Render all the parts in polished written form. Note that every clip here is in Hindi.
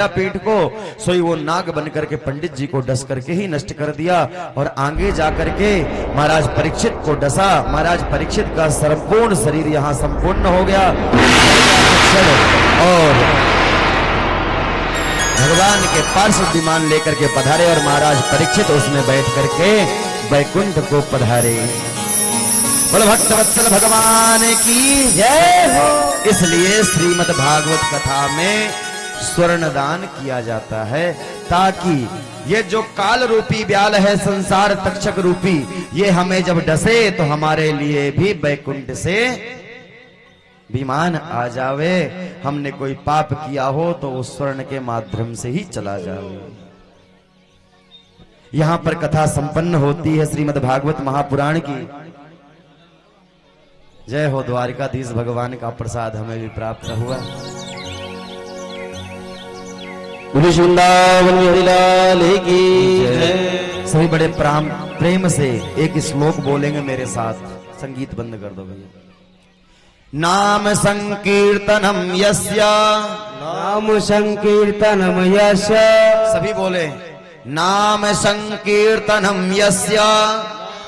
पीठ को, सोई वो नाग बनकर के पंडित जी को डस करके ही नष्ट कर दिया और आगे जाकर के महाराज परीक्षित को डसा। महाराज परीक्षित का संपूर्ण शरीर यहाँ संपूर्ण हो गया और भगवान के पार्श्व विमान लेकर के पधारे और महाराज परीक्षित उसमें बैठ करके वैकुंठ को पधारे। बोलो भक्तवत्सल भगवान की जय हो। इसलिए श्रीमद् भागवत कथा में स्वर्ण दान किया जाता है ताकि ये जो काल रूपी ब्याल है, संसार तक्षक रूपी, ये हमें जब डसे तो हमारे लिए भी वैकुंठ से विमान आ जावे। हमने कोई पाप किया हो तो उस स्वर्ण के माध्यम से ही चला जावे। यहां पर कथा संपन्न होती है श्रीमद् भागवत महापुराण की। जय हो। द्वारिकाधीश भगवान का प्रसाद हमें भी प्राप्त हुआ। वृंदावन हरिलाल की जय। सभी बड़े प्रेम से एक श्लोक बोलेंगे मेरे साथ। संगीत बंद कर दो भैया। नाम संकीर्तनम यस्य, नाम संकीर्तनम यस्य, सभी बोले नाम संकीर्तनम यस्य,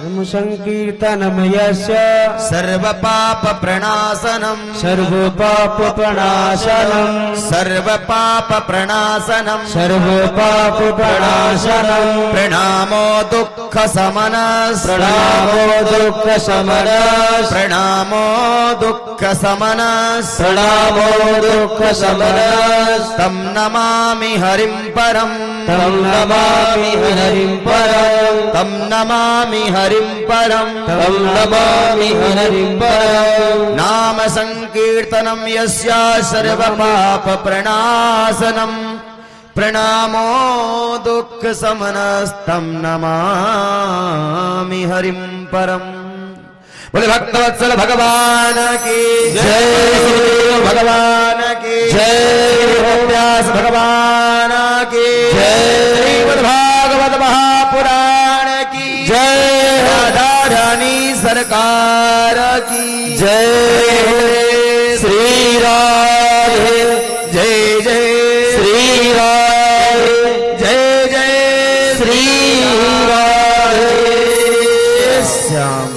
नाम संकीर्तनम यस्य, सर्व पाप प्रणाशनम, सर्व पाप प्रणाशनम, सर्व पाप प्रणाशनम, सर्व पाप प्रणाशनम, प्रणामो दुख समनस, प्रणामो दुख समनस, प्रणामो दुख समनस, प्रणामो दुख समनस, तम नमामि हरिं परम, तम नमामि हरिं परम, तम नमामि हरिं परम, तम नमामि हरिं परम। नाम संकीर्तनम यस्य सर्व पाप प्रणाशनम, प्रणामो दुख समनस्तम नमामि हरिं परम। बोले भक्तवत्सल भगवान की जय, भगवान की जय, व्यास भगवान की जय, श्रीमद् भागवत महापुराण की जय, राधा रानी सरकार की जय, श्री राधे जय जय, श्री राधे जय जय, श्री राधे श्याम।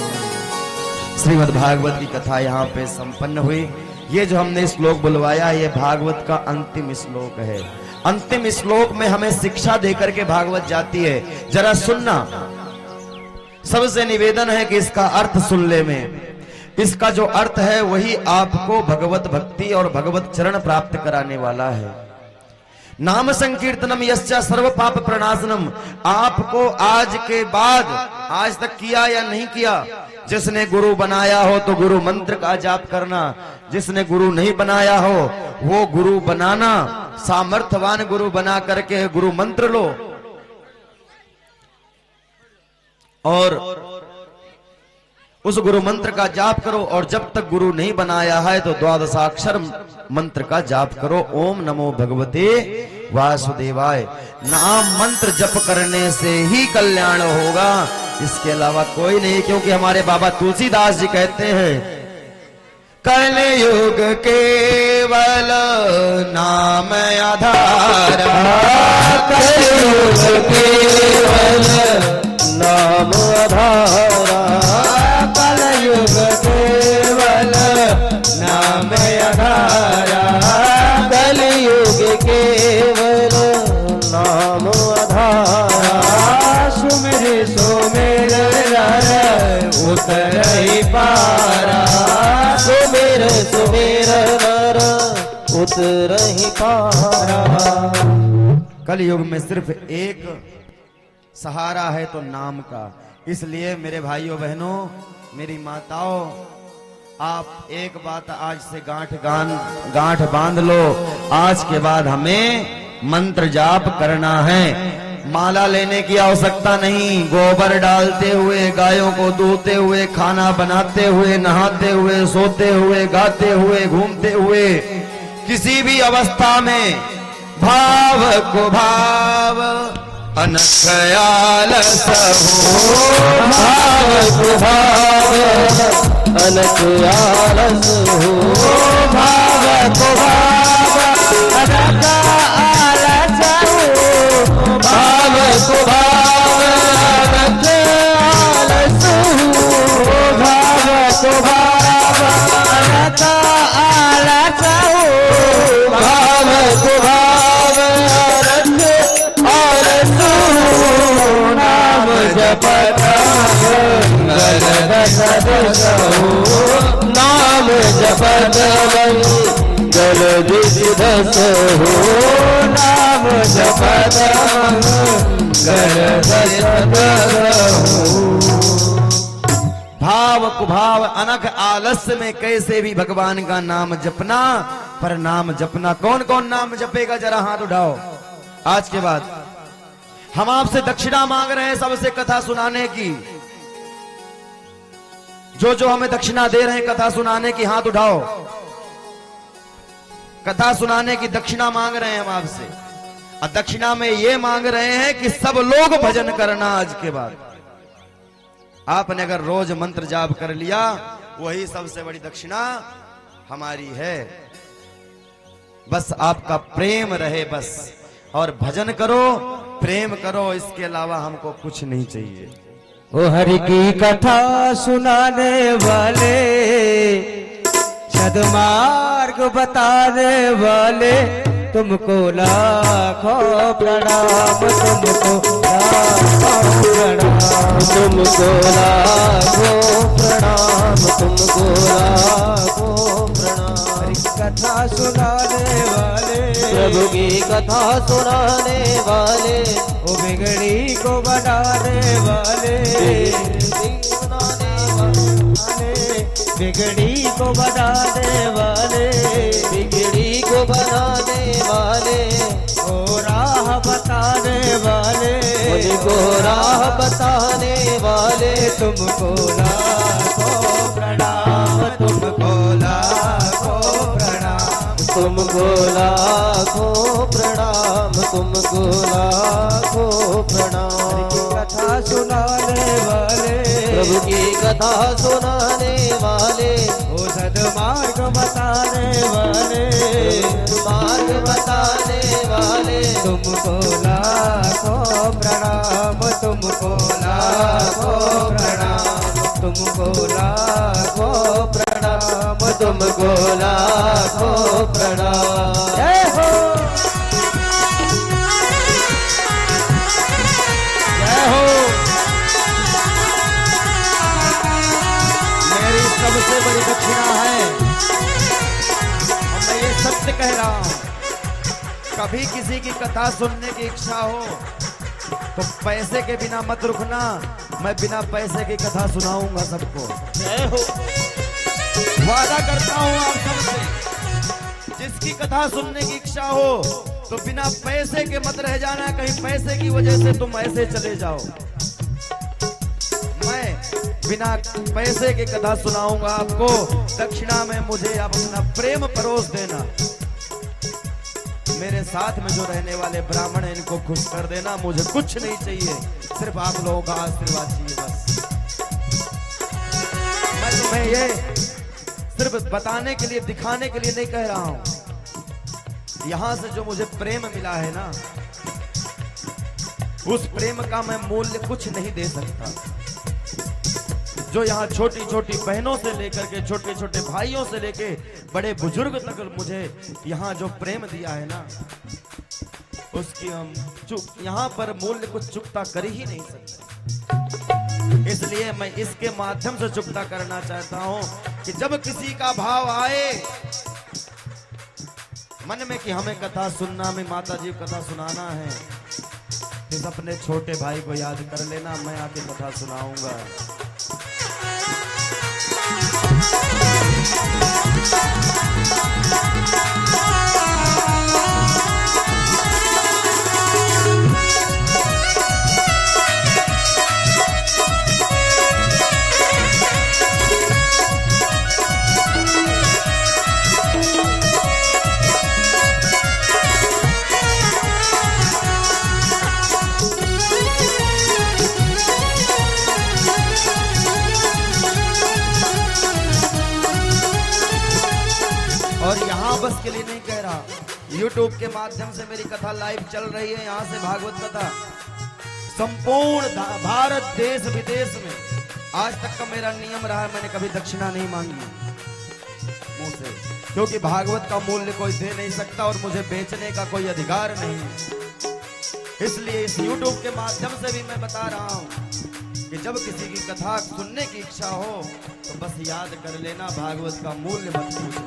श्रीमद् भागवत की कथा यहाँ पे संपन्न हुई। ये जो हमने श्लोक बुलवाया ये भागवत का अंतिम श्लोक है। अंतिम श्लोक में हमें शिक्षा देकर के भागवत जाती है। जरा सुनना, सबसे निवेदन है कि इसका अर्थ सुन ले। में इसका जो अर्थ है वही आपको भगवत भक्ति और भगवत चरण प्राप्त कराने वाला है। नाम संकीर्तनम यस्य सर्व पाप प्रणाशनम। आपको आज के बाद, आज तक किया या नहीं किया, जिसने गुरु बनाया हो तो गुरु मंत्र का जाप करना, जिसने गुरु नहीं बनाया हो वो गुरु बनाना, सामर्थ्यवान गुरु बना करके गुरु मंत्र लो और उस गुरु मंत्र का जाप करो। और जब तक गुरु नहीं बनाया है तो द्वादशाक्षर मंत्र का जाप करो। ओम नमो भगवते वासुदेवाय। नाम मंत्र जप करने से ही कल्याण होगा, इसके अलावा कोई नहीं। क्योंकि हमारे बाबा तुलसीदास जी कहते हैं कलयुग केवल नाम आधार, कलयुग केवल नाम आधारा, कलयुग केवल नाम आधारा, कलयुग केवल नाम आधारा। सुमिर सुमिर नर उतरहि पारा, सुमिर सुमिर नर उतरहि पारा। कलयुग में सिर्फ एक सहारा है तो नाम का। इसलिए मेरे भाइयों बहनों, मेरी माताओं, आप एक बात आज से गांठ बांध लो। आज के बाद हमें मंत्र जाप करना है। माला लेने की आवश्यकता नहीं। गोबर डालते हुए, गायों को दूहते हुए, खाना बनाते हुए, नहाते हुए, सोते हुए, गाते हुए, घूमते हुए, किसी भी अवस्था में भाव को भाव अनख आलस हो, भाव को भाव अनख आलस हो, भाव को भाव अनख आलस सदस हो नाम जपत मंगल दिवस हो नाम जपत मंगल दिवस हो। भाव कुभाव अनख आलस्य में कैसे भी भगवान का नाम जपना, पर नाम जपना कौन कौन नाम जपेगा, जरा हाथ उठाओ। आज के बाद हम आपसे दक्षिणा मांग रहे हैं सबसे कथा सुनाने की। जो जो हमें दक्षिणा दे रहे हैं कथा सुनाने की, हाथ उठाओ। कथा सुनाने की दक्षिणा मांग रहे हैं हम आपसे, और दक्षिणा में ये मांग रहे हैं कि सब लोग भजन करना। आज के बाद आपने अगर रोज मंत्र जाप कर लिया, वही सबसे बड़ी दक्षिणा हमारी है। बस आपका प्रेम रहे बस, और भजन करो, प्रेम करो, इसके अलावा हमको कुछ नहीं चाहिए। ओ हरि की कथा सुनाने वाले, सद्मार्ग बताने वाले, तुमको लाखों प्रणाम, तुमको लाखों प्रणाम, तुमको लाखों प्रणाम, तुमको लाखों प्रणाम। हरि कथा सुनाने वाले, प्रभु की कथा सुनाने वाले, ओ बिगड़ी को बनाने वाले, बिगड़ी को बनाने वाले, बिगड़ी को बनाने वाले, ओ राह बताने वाले, मुझको राह बताने वाले, तुमको लाखों प्रणाम, तुमको लाखों प्रणाम, तुमको लाखों प्रणाम, तुमको लाखों प्रणाम। कथा सुनाने वाले, प्रभु की कथा सुनाने वाले, ओ सद्मार्ग बताने वाले, मार्ग बताने वाले, तुमको लाखों प्रणाम, तुमको लाखों प्रणाम, तुमको लाखों प्रणाम, तुमको लाखों प्रणाम। जय हो, जय हो। मेरी सबसे बड़ी दक्षिणा है, और मैं ये सत्य कह रहा हूं, कभी किसी की कथा सुनने की इच्छा हो तो पैसे के बिना मत रुकना। मैं बिना पैसे की कथा सुनाऊंगा सबको। जय हो। वादा करता हूं आप सबसे, जिसकी कथा सुनने की इच्छा हो तो बिना पैसे के मत रह जाना, कहीं पैसे की वजह से तुम ऐसे चले जाओ। मैं बिना पैसे की कथा सुनाऊंगा आपको। दक्षिणा में मुझे आप अपना प्रेम परोस देना। मेरे साथ में जो रहने वाले ब्राह्मण हैं, इनको खुश कर देना। मुझे कुछ नहीं चाहिए, सिर्फ आप लोगों का आशीर्वाद चाहिए बस। मैं तुम्हें ये सिर्फ बताने के लिए, दिखाने के लिए नहीं कह रहा हूं। यहां से जो मुझे प्रेम मिला है ना, उस प्रेम का मैं मूल्य कुछ नहीं दे सकता। जो यहाँ छोटी छोटी बहनों से लेकर के छोटे छोटे भाइयों से लेके बड़े बुजुर्ग तक मुझे यहाँ जो प्रेम दिया है ना, उसकी हम यहाँ पर मूल्य कुछ चुकता कर ही नहीं सकते। इसलिए मैं इसके माध्यम से चुकता करना चाहता हूँ कि जब किसी का भाव आए मन में कि हमें कथा सुनना, में माता जी कथा सुनाना है, तो अपने छोटे भाई को याद कर लेना, मैं आके कथा सुनाऊंगा। और यहाँ बस के लिए नहीं कह रहा, YouTube के माध्यम से मेरी कथा लाइव चल रही है। यहाँ से भागवत कथा संपूर्ण भारत देश विदेश में आज तक का मेरा नियम रहा है, मैंने कभी दक्षिणा नहीं मांगी मुंह से, क्योंकि भागवत का मूल्य कोई दे नहीं सकता और मुझे बेचने का कोई अधिकार नहीं। इसलिए इस YouTube के माध्यम से भी मैं बता रहा हूँ कि जब किसी की कथा सुनने की इच्छा हो तो बस याद कर लेना, भागवत का मूल्य मत पूछना।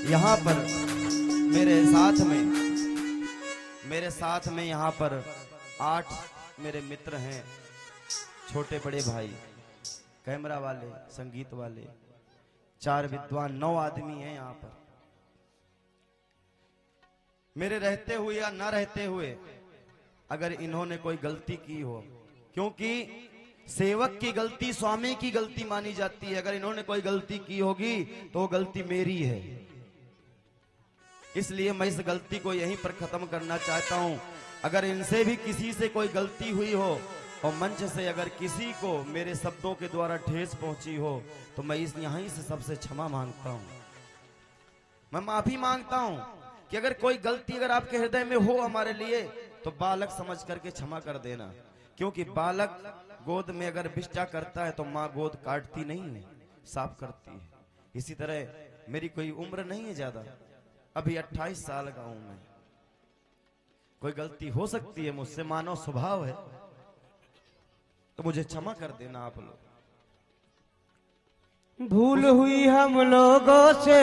यहाँ पर मेरे साथ में यहाँ पर 8 मेरे मित्र हैं, छोटे बड़े भाई, कैमरा वाले, संगीत वाले, 4 विद्वान, 9 आदमी हैं यहाँ पर। मेरे रहते हुए या ना रहते हुए अगर इन्होंने कोई गलती की हो, क्योंकि सेवक की गलती स्वामी की गलती मानी जाती है, अगर इन्होंने कोई गलती की होगी तो वो गलती मेरी है। इसलिए मैं इस गलती को यहीं पर खत्म करना चाहता हूं। अगर इनसे भी किसी से कोई गलती हुई हो और मंच से अगर किसी को मेरे शब्दों के द्वारा ठेस पहुंची हो तो मैं यहीं से सबसे क्षमा मांगता हूं। मैं माफी मांगता हूं कि अगर कोई गलती अगर आपके हृदय में हो हमारे लिए तो बालक समझ करके क्षमा कर देना, क्योंकि बालक गोद में अगर विष्टा करता है तो माँ गोद काटती नहीं है, साफ करती है। इसी तरह मेरी कोई उम्र नहीं है ज्यादा, अभी 28 साल का हूं मैं। कोई गलती हो सकती है मुझसे, मानव स्वभाव है, तो मुझे क्षमा कर देना आप लोग। भूल हुई हम लोगों से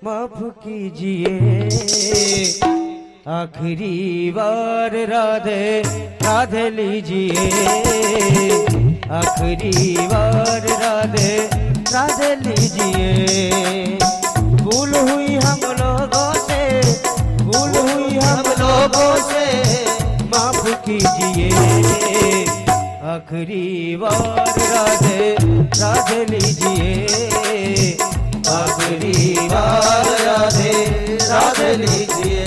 माफ कीजिए, आखिरी बार राधे राधे लीजिए, आखिरी बार राधे राधे लीजिए। भूल हुई हम लोगों से, भूल हुई हम लोगों से माफ कीजिए, आखिरी बार राधे राधे लीजिए, आखिरी बार राधे राधे लीजिए।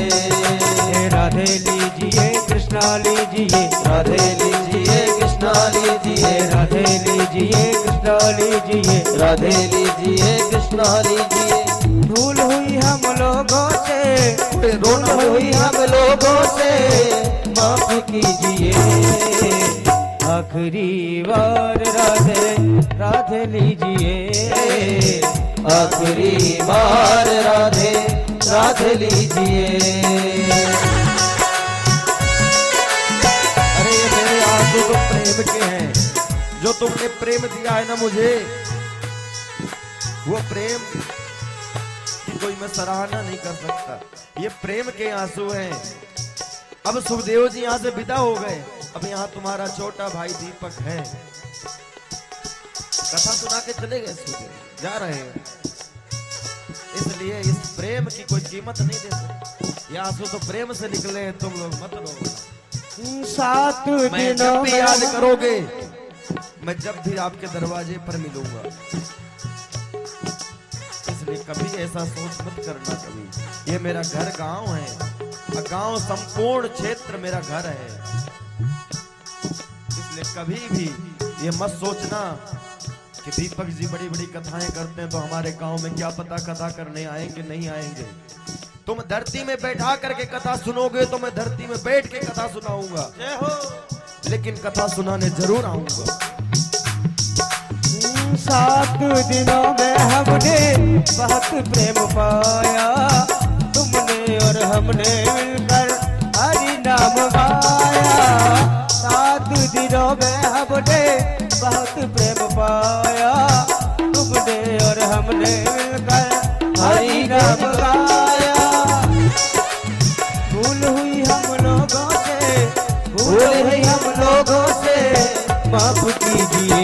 राधे लीजिए कृष्णा लीजिए, राधे लीजिए कृष्णा लीजिए, राधे लीजिए कृष्णा लीजिए, राधे लीजिए कृष्णा लीजिए। भूल हुई हम लोगों से, भूल हुई हम लोगों से माफ कीजिए, आखिरी बार राधे राधे लीजिए, आखिरी बार राधे राधे लीजिए। अरे ये मेरे आंसू तो प्रेम के हैं, जो तुमने प्रेम दिया है ना मुझे, वो प्रेम की कोई मैं सराहना नहीं कर सकता। ये प्रेम के आंसू हैं। अब सुखदेव जी यहाँ से विदा हो गए, अब यहाँ तुम्हारा छोटा भाई दीपक है, कथा सुना के चले गए, सुखदेव जा रहे हैं। इसलिए इस प्रेम की कोई कीमत नहीं दे सकते। ये आंसू तो प्रेम से निकले हैं, तुम लोग मत रो। 7 मैं जब भी याद करोगे, मैं जब भी आपके दरवाजे पर मिलूंगा, इसलिए कभी ऐसा सोच मत करना कभी। ये मेरा घर गांव है, गांव संपूर्ण क्षेत्र मेरा घर है, इसलिए कभी भी ये मत सोचना कि दीपक जी बड़ी बड़ी कथाएं करते हैं तो हमारे गांव में क्या पता कथा करने आएंगे नहीं आएंगे। तुम धरती में बैठा करके कथा सुनोगे तो मैं धरती में बैठ के कथा सुनाऊंगा, लेकिन कथा सुनाने जरूर आऊंगा। 7 दिनों में हमने बहुत प्रेम पाया, तुमने और हमने मिलकर हरि नाम गाया। 7 दिनों में हमने बहुत प्रेम पाया, तुमने और हमने मिलकर हरि नाम गाया। भूल हुई हम लोगों से, भूल हुई हम लोगों से माफ कीजिए,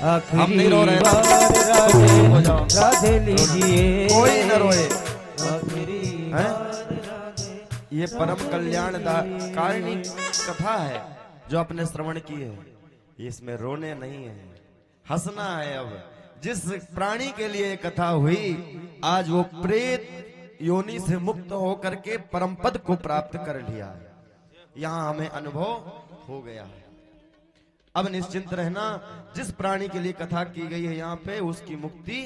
आखिरी बार राधे राधे लीजिए, कोई न रोए। आखिरी ये परम कल्याण कारिणी कथा है जो आपने श्रवण की है, इसमें रोने नहीं है, हंसना है। अब जिस प्राणी के लिए कथा हुई, आज वो प्रेत योनि से मुक्त होकर के परम पद को प्राप्त कर लिया है, यहाँ हमें अनुभव हो गया है। अब निश्चिंत रहना, जिस प्राणी के लिए कथा की गई है यहाँ पे, उसकी मुक्ति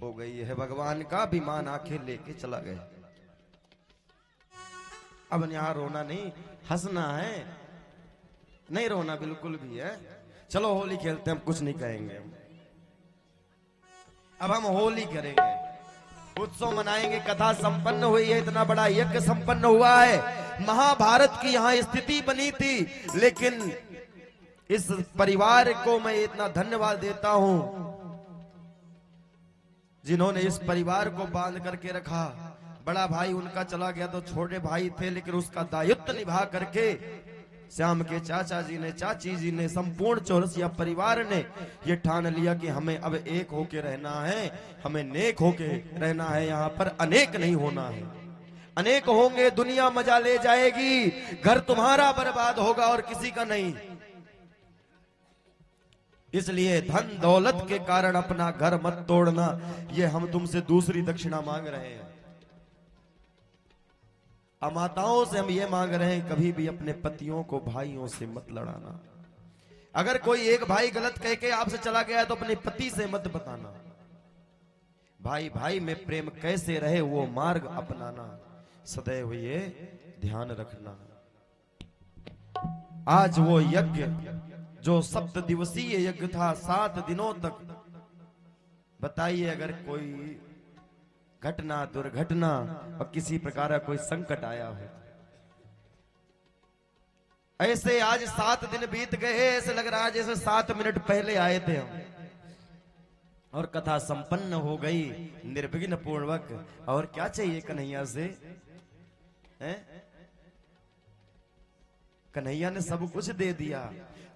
हो गई है। भगवान का विमान आंखें लेके चला गया। अब यहाँ रोना नहीं, हंसना है, नहीं रोना बिल्कुल भी है। चलो होली खेलते हैं, हम कुछ नहीं कहेंगे। अब हम होली करेंगे, उत्सव मनाएंगे। कथा संपन्न हुई है, इतना बड़ा यज्ञ संपन्न हुआ है, महाभारत की यहाँ स्थिति बनी थी, लेकिन इस परिवार को मैं इतना धन्यवाद देता हूं जिन्होंने इस परिवार को बांध करके रखा। बड़ा भाई उनका चला गया तो छोटे भाई थे, लेकिन उसका दायित्व निभा करके श्याम के चाचा जी ने, चाची जी ने, संपूर्ण चौरसिया परिवार ने ये ठान लिया कि हमें अब एक होके रहना है, हमें नेक होके रहना है, यहाँ पर अनेक नहीं होना है। अनेक होंगे दुनिया मजा ले जाएगी, घर तुम्हारा बर्बाद होगा और किसी का नहीं। इसलिए धन दौलत के कारण अपना घर मत तोड़ना, ये हम तुमसे दूसरी दक्षिणा मांग रहे हैं। माताओं से हम ये मांग रहे हैं, कभी भी अपने पतियों को भाइयों से मत लड़ाना। अगर कोई एक भाई गलत कह के आपसे चला गया तो अपने पति से मत बताना। भाई भाई में प्रेम कैसे रहे वो मार्ग अपनाना, सदैव ये ध्यान रखना। आज वो यज्ञ जो 7 दिवसीय यज्ञ था, 7 दिनों तक, बताइए अगर कोई घटना, दुर्घटना और किसी प्रकार का कोई संकट आया हो, ऐसे आज 7 दिन बीत गए, ऐसे लग रहा है जैसे 7 मिनट पहले आए थे हम, और कथा संपन्न हो गई निर्विघ्न पूर्वक। और क्या चाहिए कन्हैया से? हैं? कन्हैया ने सब कुछ दे दिया।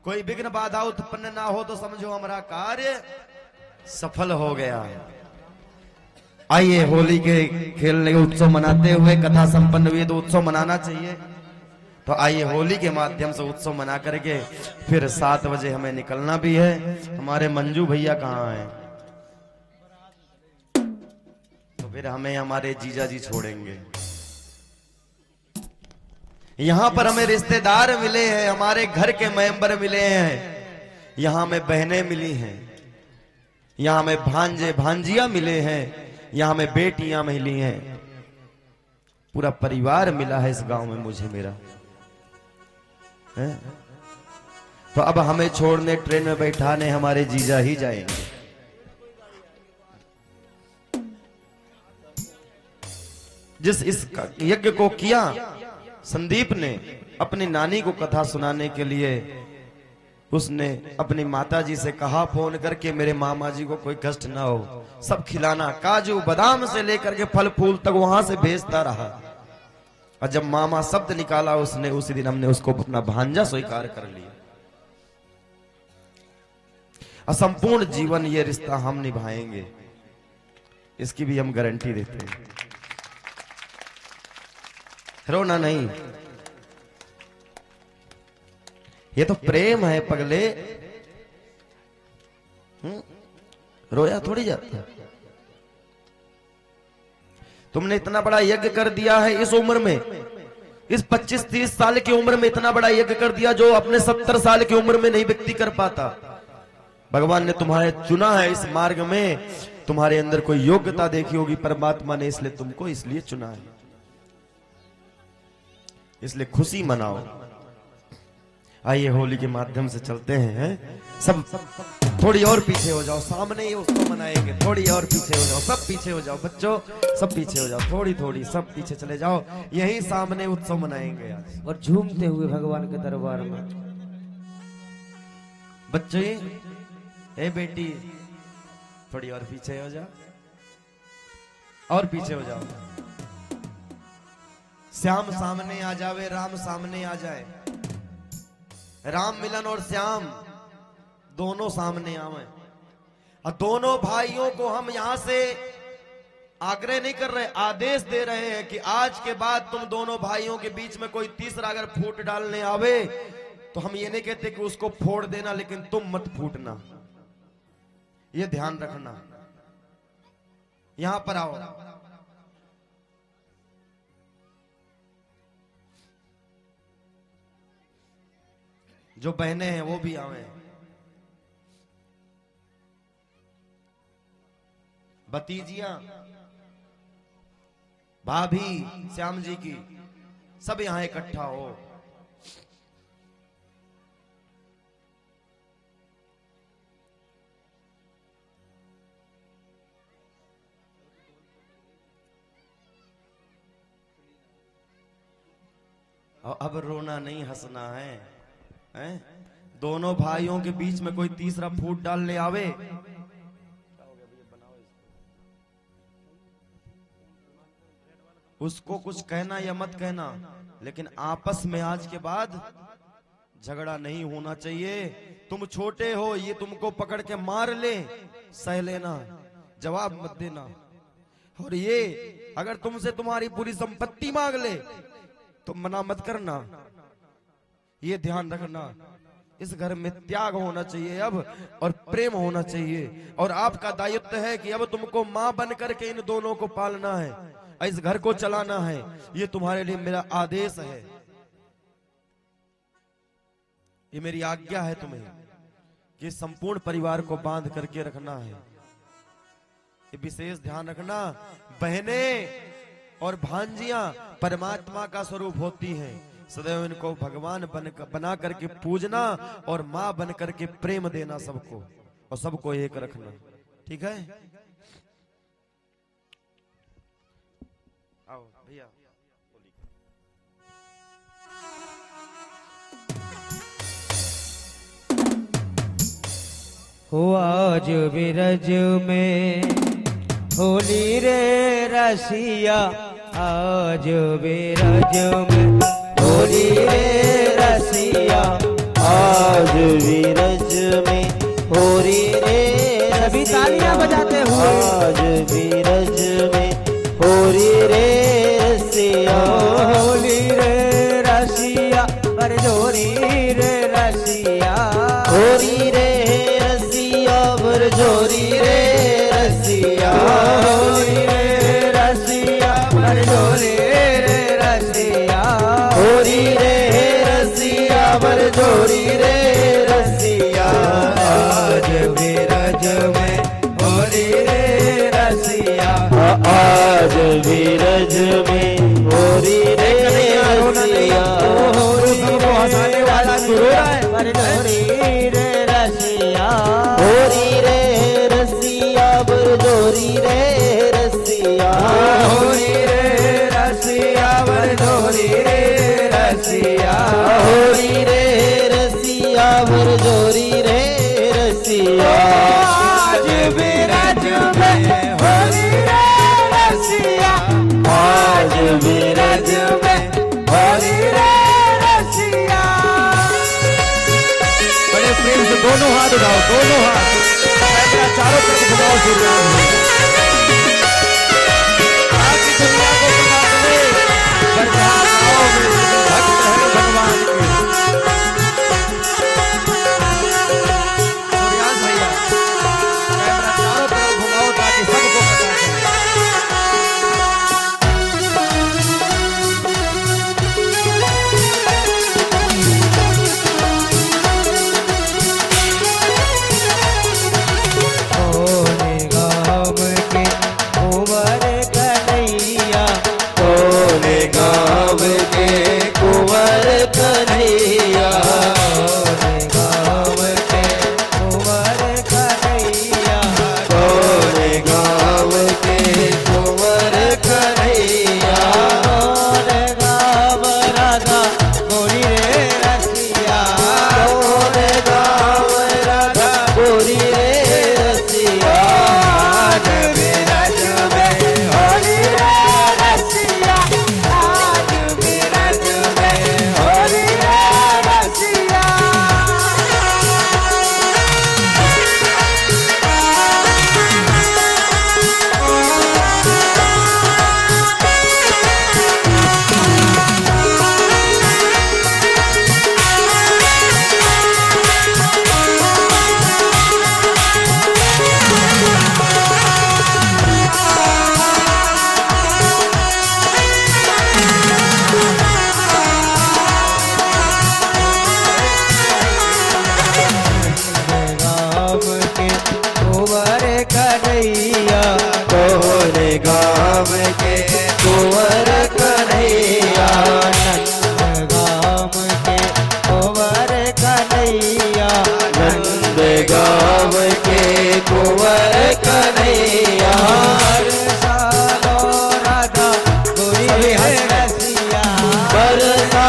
कोई विघ्न बाधा उत्पन्न ना हो तो समझो हमारा कार्य सफल हो गया। आइए होली के खेलने के उत्सव मनाते हुए, कथा संपन्न हुई तो उत्सव मनाना चाहिए, तो आइए होली के माध्यम से उत्सव मना करके फिर 7 बजे हमें निकलना भी है। हमारे मंजू भैया कहाँ हैं? तो फिर हमें हमारे जीजा जी छोड़ेंगे। यहाँ पर हमें रिश्तेदार मिले हैं, हमारे घर के मेंबर मिले हैं, यहाँ में बहनें मिली हैं, यहाँ में भांजे भांजिया मिले हैं, यहाँ में बेटियां मिली हैं, पूरा परिवार मिला है इस गांव में मुझे मेरा है? तो अब हमें छोड़ने, ट्रेन में बैठाने हमारे जीजा ही जाएंगे। जिस इस यज्ञ को किया संदीप ने अपनी नानी को कथा सुनाने के लिए, उसने अपनी माताजी से कहा फोन करके मेरे मामा जी को कोई कष्ट ना हो, सब खिलाना, काजू बादाम से लेकर के फल फूल तक वहां से भेजता रहा। और जब मामा शब्द निकाला उसने, उसी दिन हमने उसको अपना भांजा स्वीकार कर लिया। असंपूर्ण जीवन ये रिश्ता हम निभाएंगे, इसकी भी हम गारंटी देते हैं। रोना नहीं, ये तो प्रेम है पगले। रोया थोड़ी जाता। तुमने इतना बड़ा यज्ञ कर दिया है इस उम्र में, इस 25-30 साल की उम्र में इतना बड़ा यज्ञ कर दिया जो अपने 70 साल की उम्र में नहीं व्यक्ति कर पाता। भगवान ने तुम्हारे चुना है इस मार्ग में, तुम्हारे अंदर कोई योग्यता देखी होगी परमात्मा ने, इसलिए तुमको इसलिए चुना है। इसलिए खुशी मनाओ। आइए होली के माध्यम से चलते हैं। सब थोड़ी और पीछे हो जाओ, सामने ही उसको मनाएंगे। थोड़ी और पीछे हो जाओ, सब पीछे हो जाओ बच्चों, सब पीछे हो जाओ, थोड़ी थोड़ी सब पीछे चले जाओ, यही सामने उत्सव मनाएंगे आज। और झूमते हुए भगवान के दरबार में। बच्चे, ए बेटी, थोड़ी और पीछे हो जाओ, और पीछे हो जाओ। श्याम सामने आ जावे, राम सामने आ जाए। राम मिलन और श्याम दोनों सामने आवे। और दोनों भाइयों को हम यहां से आग्रह नहीं कर रहे, आदेश दे रहे हैं कि आज के बाद तुम दोनों भाइयों के बीच में कोई तीसरा अगर फूट डालने आवे तो हम ये नहीं कहते कि उसको फोड़ देना, लेकिन तुम मत फूटना, ये ध्यान रखना। यहां पर आओ। जो बहनें हैं वो भी आवे। भतीजियां, भाभी श्याम जी की, सब यहां इकट्ठा हो। और अब रोना नहीं हंसना है, हैं? दोनों भाइयों के बीच में कोई तीसरा फूट डालने आवे, उसको कुछ कहना या मत कहना, लेकिन आपस में आज के बाद झगड़ा नहीं होना चाहिए। तुम छोटे हो, ये तुमको पकड़ के मार ले, सह लेना, जवाब मत देना। और ये अगर तुमसे तुम्हारी पूरी संपत्ति मांग ले तो मना मत करना, ये ध्यान रखना। इस घर में त्याग होना चाहिए अब, और प्रेम होना चाहिए। और आपका दायित्व है कि अब तुमको मां बन करके इन दोनों को पालना है, इस घर को चलाना है। ये तुम्हारे लिए मेरा आदेश है, ये मेरी आज्ञा है तुम्हें कि संपूर्ण परिवार को बांध करके रखना है। ये विशेष ध्यान रखना। बहनें और भांजियां परमात्मा का स्वरूप होती हैं, सदैव इनको भगवान बना करके पूजना और मां बन करके प्रेम देना सबको, और सबको एक रखना। ठीक है, आओ भैया। हो आज बिरज में होली रे रसिया, आज बिरज में होली रे रसिया, आज विरज में होली रे सभी तालियां बजाते हुए, आज विरज में होली रे रसिया, होली रे रसिया, बरजोरी रे रसिया, होली रे रसिया, बरजोरी रे रसिया, होली रे रसिया, बरजोरी रे रसिया, होली रे रसिया, बरजोरी रे रसिया, आज बिरज में होली रे रसिया, आज विरज में होली रे रसिया, सबको हंसाने वाला गुरु है, बरजोरी रे रसिया, होली रे रसिया, बरजोरी रे रसिया, होली रे रसिया, बरजोरी रे रसिया, होली रे रसिया, बरजोरी रे रसिया, आज बिरज में होली रे रसिया, आज बिरज में होली रे रसिया। बड़े प्रेम से दोनों हाथ उठाओ, दोनों हाथ कैमरा चारों तरफ घुमाओ, आपकी दुनिया को बना दे, बरसात में भक्त है भगवान के। सूर्यान भैया कैमरा चारों तरफ घुमाओ ताकि सबको पता चले। कोने गाँव के कुंवर कन्हैया, कोने गाँव के कुंवर कन्हैया, कोने गाँव के कुंवर कोने गाँव कन्हैया, के कुंवर कन्हैया, कोने गाँव राधा गोरी रे रसिया, कोने गाँव राधा गोरी रे रसिया, आज बिरज में होली रे रसिया, आज बिरज में होली रे रसिया। गाँव के कुंवर कन्हैया, कोने गाँव के कुंवर कन्हैया, गाँव के कुंवर कन्हैया, नंद गाँव के कुंवर कन्हैया, सालो राधा गोरी रे रसिया, बरसा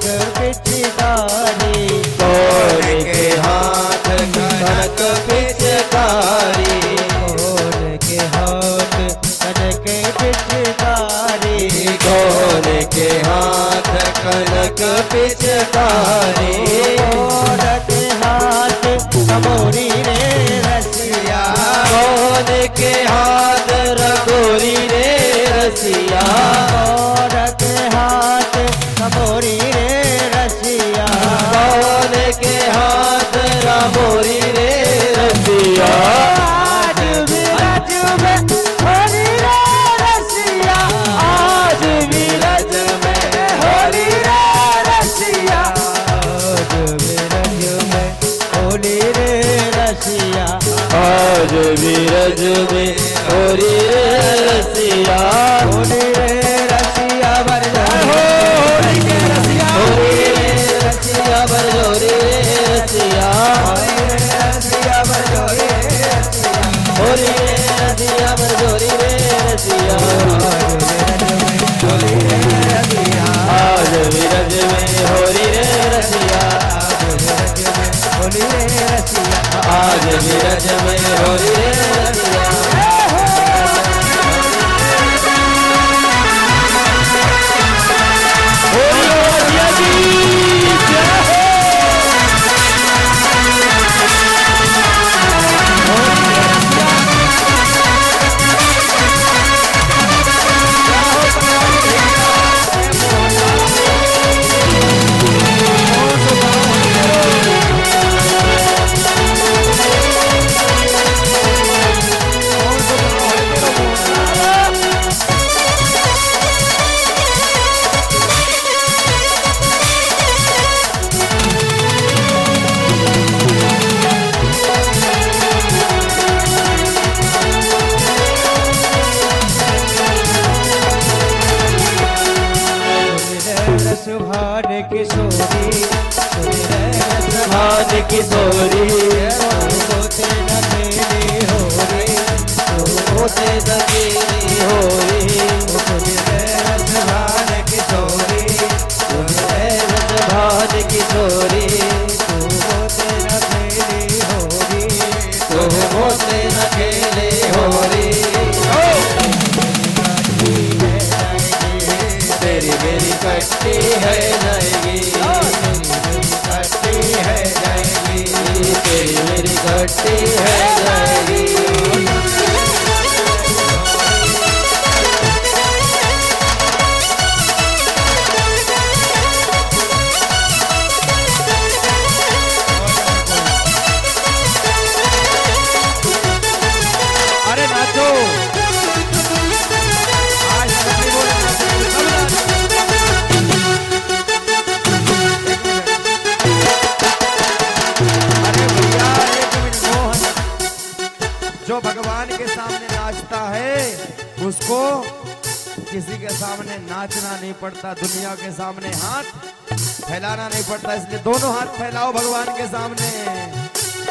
कनक पिचकारी, कौन के हाथ कनक पिचकारी, कौन के हाथ कनक पिचकारी, कौन के हाथ कनक पिचकारी, कौन के हाथ समोरी रे रसिया, कौन के हाथ रघोरी रे रसिया, कौन के हाथ समोरी रे रसिया, कौन के हाथ रघोरी रे रसिया, आज विरज में होली रे रसिया, आज विरज में होली रे रसिया, आज विरज में होली रे रसिया, आज विरज में होली रे रसिया, होली रे रसिया बर जाए हो, होली के रसिया, होली रे रसिया बरजोरी रे रसिया, होली रे रसिया बर जोरी रे रसिया, होली रे रसिया बरजोरी रे रसिया, आज विरज में होली रे रसिया, आज विरज में होली रे रसिया, होली रे रसिया, आज विरज में होली रे रसिया, होली रसिया की जय हो। सुभान किशोरी, भान किशोरी, होते न मेरी होरी, होते सकेरी होरी, सुभान किशोरी, भान किशोरी, होते न मेरी होरी, तो होते न खेले होरी, तेरी मेरी कट्टी है जाएगी, कट्टी है जाएगी, तेरी मेरी कट्टी है जाएगी, अरे नाचो आज सभी बोलो नाचो, सब नाचो। अरे भैया एक मिनट मोहन, जो भगवान के सामने नाचता है उसको किसी के सामने नाचना नहीं पड़ता, दुनिया के सामने हाथ फैलाना नहीं पड़ता, इसलिए दोनों हाथ फैलाओ भगवान के सामने।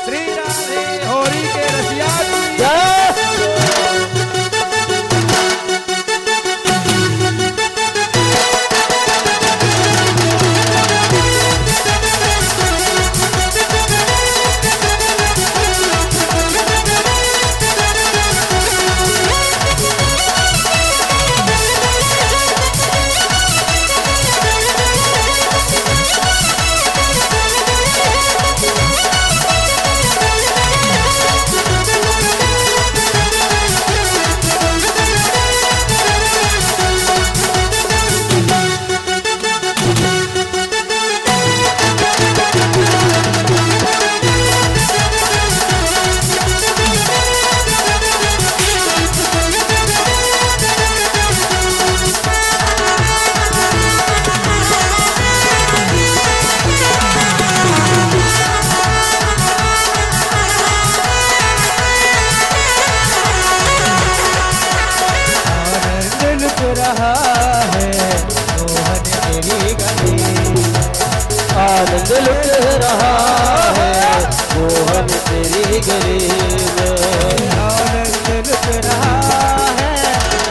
श्री राधे होरी के रसिया की जय। आनंद लुट रहा है मोहन तेरी गली में, आनंद लुट रहा है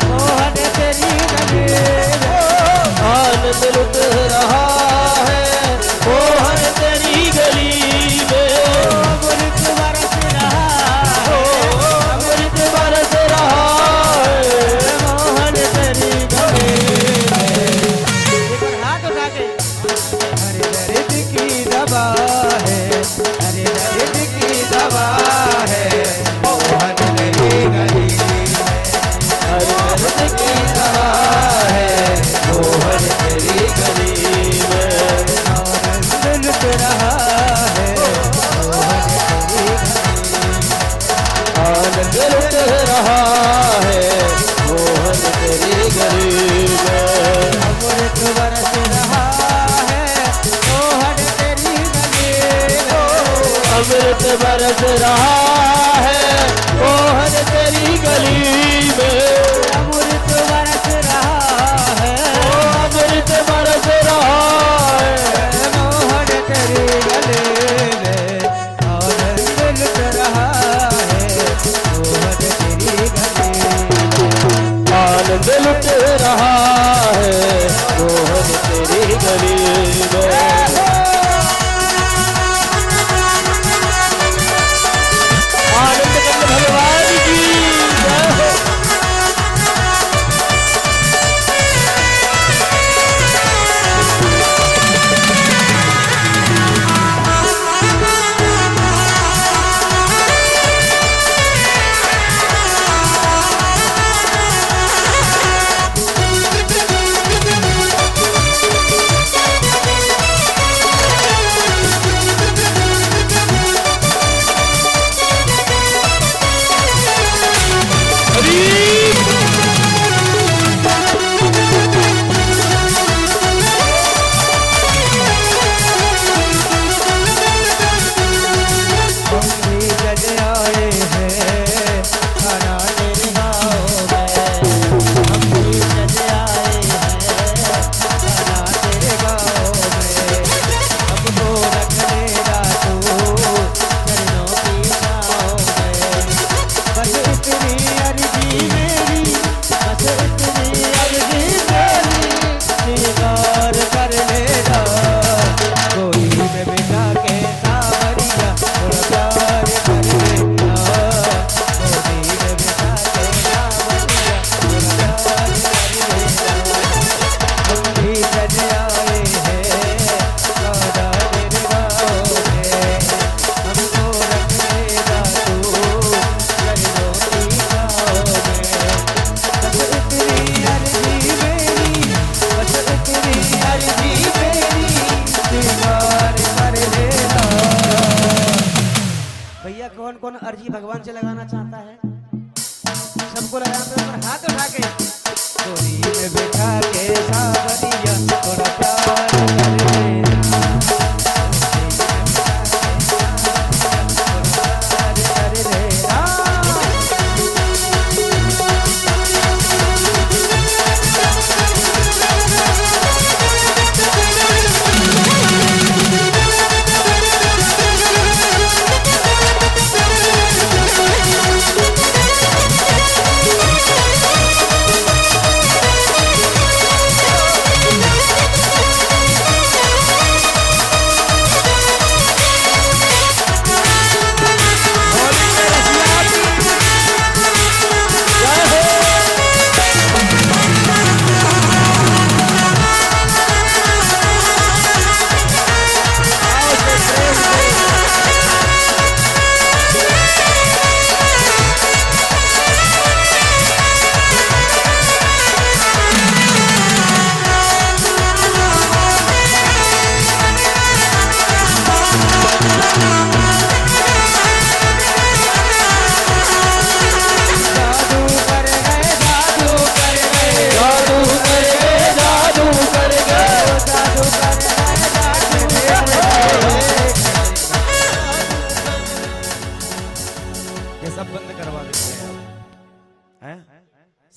मोहन तेरी गली में, आनंद लुट रहा है दर्द की दवा है, अरे दर्द की दवा है, मोहन तेरी गली में। अरे दर्द की दवा है, मोहन तेरी गली में। आनंद लुट रहा है, मोहन तेरी गली में। आनंद लुट रहा है, मोहन तेरी गली में। अमृत बरस रहा है, मोहन तेरी गली में। अमृत बरस रहा है, मोहन तेरी गली में। अमृत बरस रहा है, अमृत बरस रहा है, मोहन तेरी गली में। आनंद लुट रहा है, मोहन तेरी गली में। आनंद लुट रहा है, मोहन तेरी गली में। आनंद कंद भगवान की जय हो। कौन कौन अर्जी भगवान से लगाना चाहता है? सबको लगाना पर हाथ उठा के गोरी में बैठा के सावरिया थोड़ा प्यार कर लेना।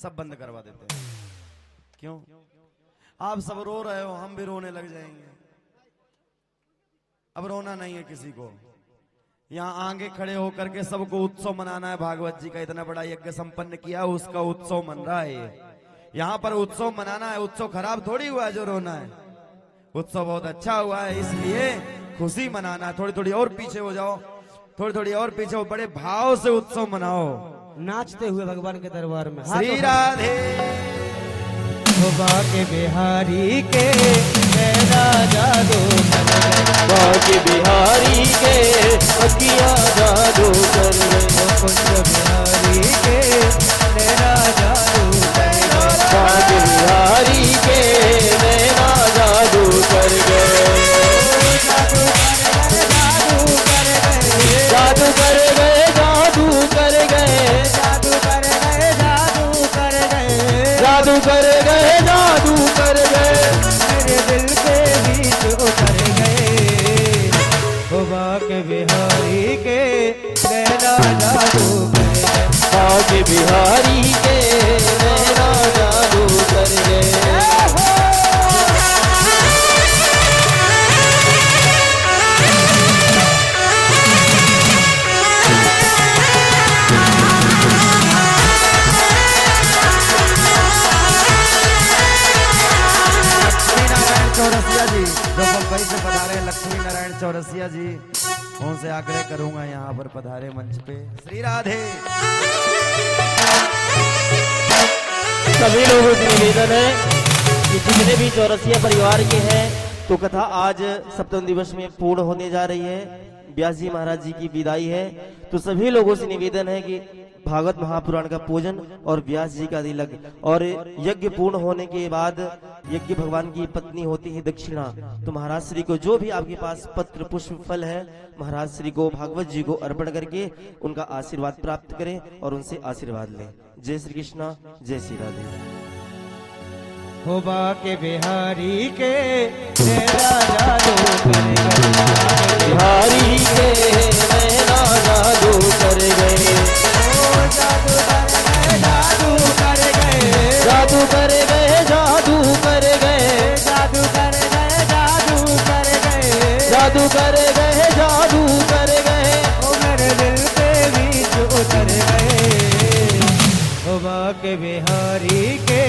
सब बंद करवा देते हैं। क्यों? आप सब रो रहे हो, हम भी रोने लग जाएंगे। अब रोना नहीं है किसी को। यहाँ आगे खड़े होकर के सबको उत्सव मनाना है। भागवत जी का इतना बड़ा यज्ञ संपन्न किया, उसका उत्सव मन रहा है। यहाँ पर उत्सव मनाना है। उत्सव खराब थोड़ी हुआ है जो रोना है। उत्सव बहुत अच्छा हुआ है, इसलिए खुशी मनाना है। थोड़ी थोड़ी और पीछे हो जाओ, थोड़ी थोड़ी और पीछे हो, बड़े भाव से उत्सव मनाओ, नाचते हुए भगवान के दरबार में। श्री राधे के बिहारी के नैना जादू कर गए। बाके बिहारी के अखियां जादू कर गए। कुंज बिहारी के नैना जादू कर गए। बाके बिहारी के नैना जादू कर गए। जादू कर गए, जादू कर गए, जादू कर गए, जादू कर गए, जादू कर गए, जादू कर गए। मेरे दिल के बीच उतर गए। हो बाके बिहारी के नैना जादू कर गए। बाके बिहारी के नैना जादू कर गए। चौरसिया जी जो बम्बई से पधारे लक्ष्मी नारायण चौरसिया जी, उनसे आग्रह करूंगा यहाँ पर पधारे मंच पे। श्री राधे। सभी लोगों से निवेदन है कि जितने भी चौरसिया परिवार के हैं तो कथा आज सप्तम दिवस में पूर्ण होने जा रही है। व्यास जी महाराज जी की विदाई है, तो सभी लोगों से निवेदन है कि भागवत महापुराण का पूजन और व्यास जी का तिलक, और यज्ञ पूर्ण होने के बाद यज्ञ भगवान की पत्नी होती है दक्षिणा। तो महाराज श्री को जो भी आपके पास पत्र पुष्प फल है, महाराज श्री को भागवत जी को अर्पण करके उनका आशीर्वाद प्राप्त करें और उनसे आशीर्वाद लें। जय श्री कृष्णा, जय श्री राधे। हो बाके बिहारी के नैना जादू कर गए। बिहारी के नैना जादू कर गए। ओ जादू कर गए, जादू कर गए, जादू कर गए, जादू कर गए, जादू कर गए, जादू कर गए, जादू कर गए, जादू कर गए। ओ मेरे दिल के बीच उतर गए। हो बाके बिहारी के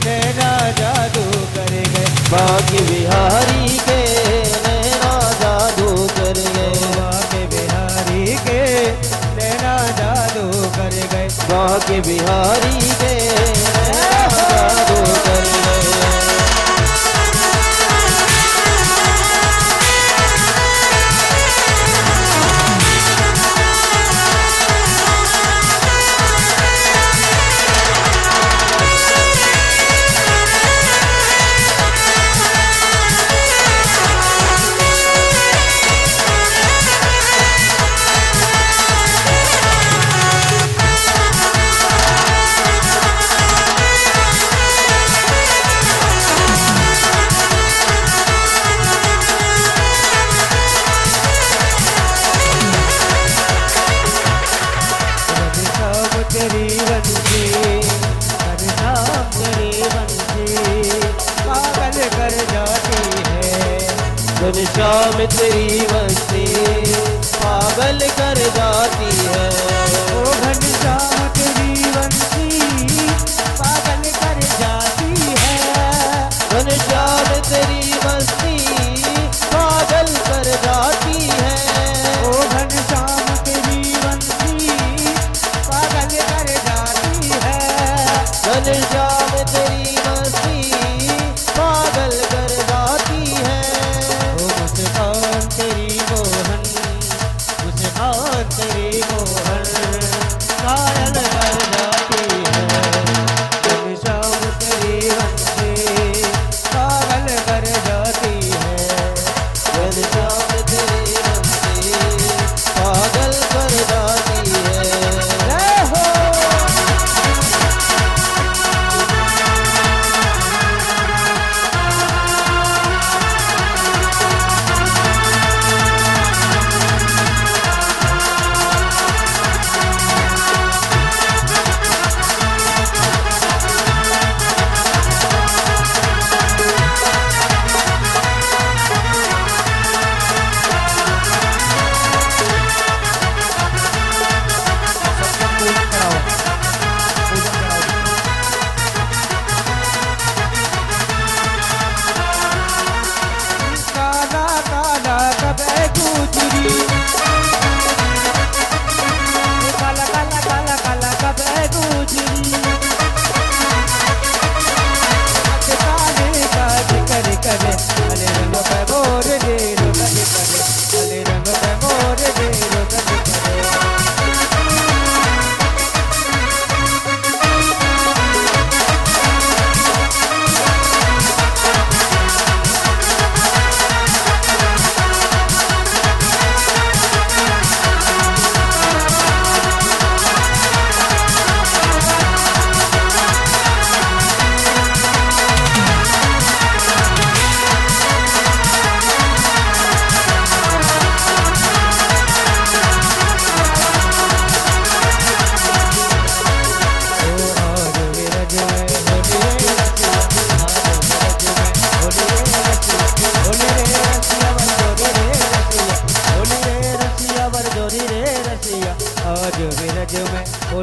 नैना जादू कर गए। बाके बिहारी के नैना जादू कर गए। बाके बिहारी के नैना जादू कर गए। बाके बिहारी के नैना जादू कर गए। तेरी बंसी, घनश्याम तेरी बंसी पागल कर जाती है। घनश्याम तेरी बंसी पागल कर जाती है। ओ घनश्याम तेरी बंसी पागल कर जाती है। घनश्याम तेरी बंसी पागल कर जाती है। ओ घनश्याम तेरी बंसी पागल कर जाती है। घनश्याम तेरी बंसी पागल कर जाती है। ओ मुस्कान तेरी मोहन, मुस्कान तेरी मोहन कायल कर जाती है। घनश्याम तेरी बंसी पागल कर जाती है। घनश्याम तेरी बंसी पागल कर जाती है। जय हो।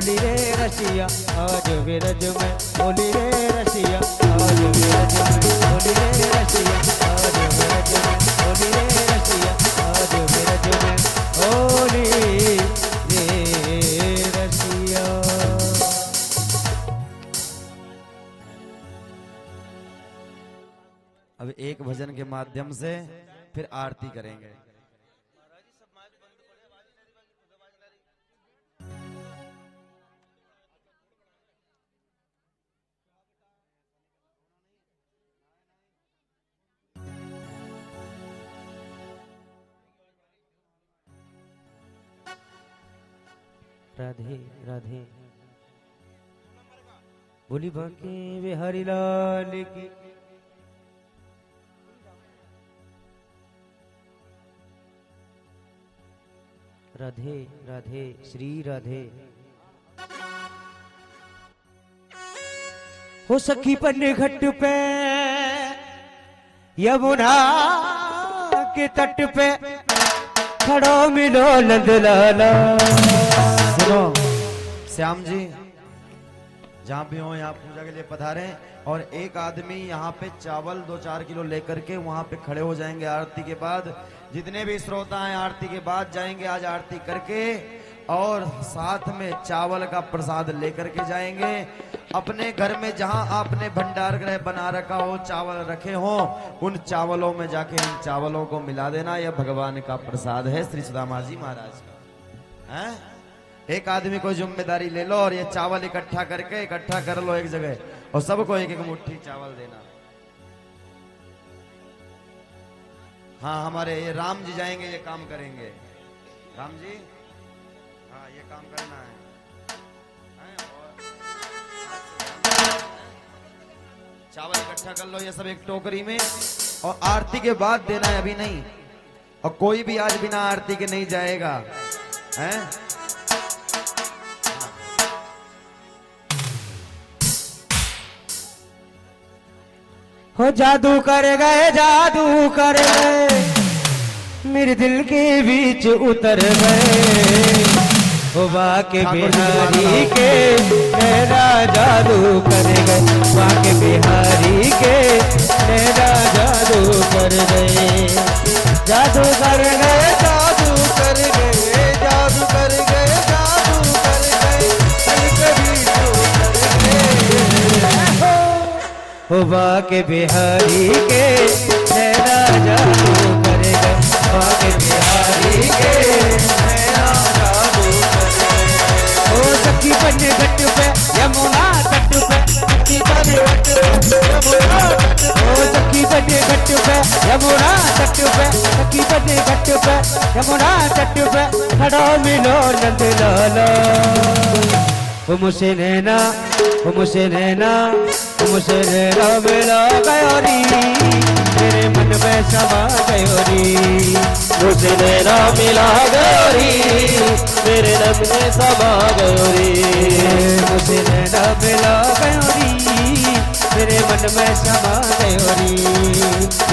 होली रे रसिया आज विरज में होली रे रसिया आज विरज में होली रे रसिया आज विरज में होली रे रसिया आज विरज में होली रे रसिया। अब एक भजन के माध्यम से फिर आरती करेंगे। राधे राधे बोली बांके बिहारी लाल की। राधे राधे श्री राधे। हो सखी पन्ने घट पे यमुना के तट पे खड़ो मिलो नंद लाला। सुनो श्याम जी, जहाँ भी हो यहाँ पूजा के लिए पधारे और एक आदमी यहाँ पे चावल 2-4 किलो लेकर के वहाँ पे खड़े हो जाएंगे। आरती के बाद जितने भी श्रोता हैं आरती के बाद जाएंगे आज आरती करके और साथ में चावल का प्रसाद लेकर के जाएंगे। अपने घर में जहाँ आपने भंडार गृह बना रखा हो, चावल रखे हो, उन चावलों में जाके इन चावलों को मिला देना। यह भगवान का प्रसाद है श्री सुदामा जी महाराज का। हैं? एक आदमी को जिम्मेदारी ले लो और ये चावल इकट्ठा करके इकट्ठा कर लो एक जगह और सबको एक एक मुट्ठी चावल देना। हाँ, हमारे ये राम जी जाएंगे, ये काम करेंगे। राम जी, हाँ ये काम करना है। चावल इकट्ठा कर लो ये सब एक टोकरी में और आरती के बाद देना है, अभी नहीं। और कोई भी आज बिना आरती के नहीं जाएगा, हैं? हो जादू कर गए मेरे दिल के बीच उतर गए। हो बाके बिहारी के मेरा जादू कर गए, बाके बिहारी के मेरा जादू कर गए। जादू कर गए, जादू कर गए, जादू कर गए, जादू कर गए, दिल के बीच उतर गए। हो बाके बिहारी के मेरा जादू कर गए, बाके बिहारी के मेरा जादू कर गए। ओ सखी बने घट पे यमुना तट पे, सखी बने घट पे यमुना तट पे, ओ सखी बने घट पे यमुना तट पे, सखी बने घट पे यमुना तट पे खड़ो मिलो नंद लाला। ओ मुझसे नैना, ओ मुझसे नैना, मुझसे नैना मिला गयोरी, मेरे मन में समा गयोरी। मुझसे नैना मिला गयोरी, मेरे मन में समा गयोरी। मुझसे नैना मिला गयोरी, मेरे मन में समा गयोरी।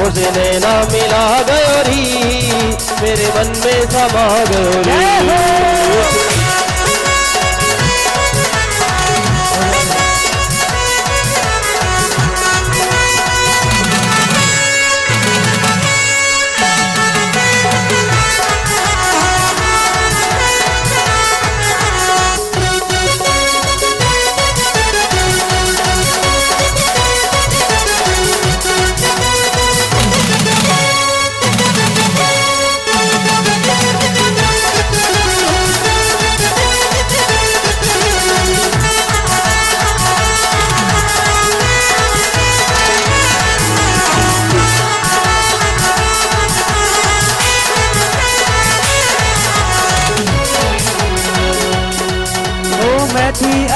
मुझसे नैना मिला गयोरी, मेरे मन में समा गयोरी।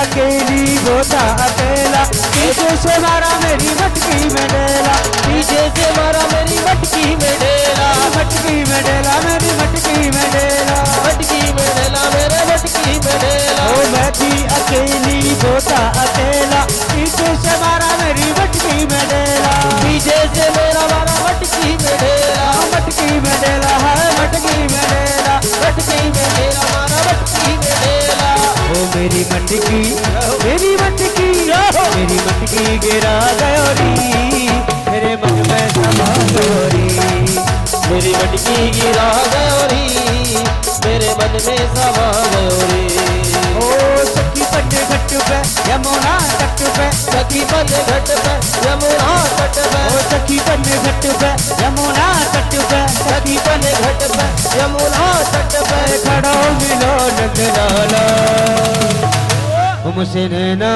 अकेली वो था अकेला, पीछे से मारा मेरी मटकी में डेला, पीछे से मारा मेरी मटकी में डेला, मटकी में डेला मेरी मटकी में डेला, मटकी में डेला मेरे मटकी में डेला। ओ मैं थी अकेली वो था अकेला, पीछे से मारा मेरी मटकी में डेला, पीछे से मेरा मारा मटकी में डेला, मटकी में डेला है मटकी में डेला, मटकी में डेला मारा मटकी में डेला। ओ मेरी मटकी गिरा गयोरी मेरे मन में समा गयोरी मेरी मटकी गिरा गयोरी मेरे मन में समा गयोरी ओ सखी पन्ने घट पे यमुना तट पे सखी पन्ने घट पे यमुना तट पे ओ सखी पन्ने घट पे यमुना तट पे सखी पन्ने घट पे यमुना तट पे खड़ो मिलो नंदलाला हमसे नैना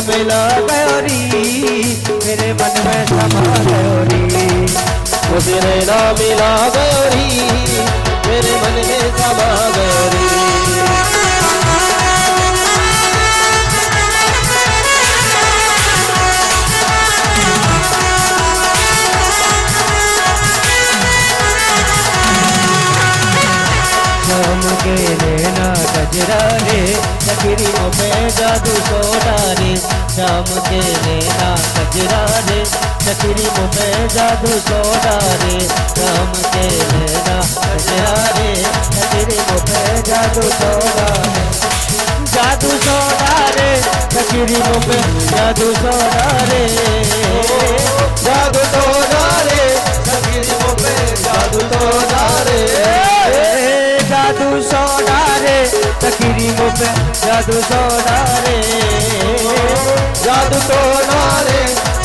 मिला गयोरी मेरे मन में समा गयोरी मुझे नैना मिला गयोरी मेरे मन में समा गयोरी शाम के नैना गजरा रे चकिरियों पे जादू सोडा रे शाम के नैना गजरा रे चकिरियों पे जादू सोडा रे शाम के नैना गजरा रे चकिरियों पे जादू सोडा रे जादू सोडा रे चकिरियों पे जादू सोडा रे जादू सोडा रे चकिरियों पे जादू सोडा रे जादू सोडा रे तकरीबों पे जादू सोडा रे जादू सोडा रे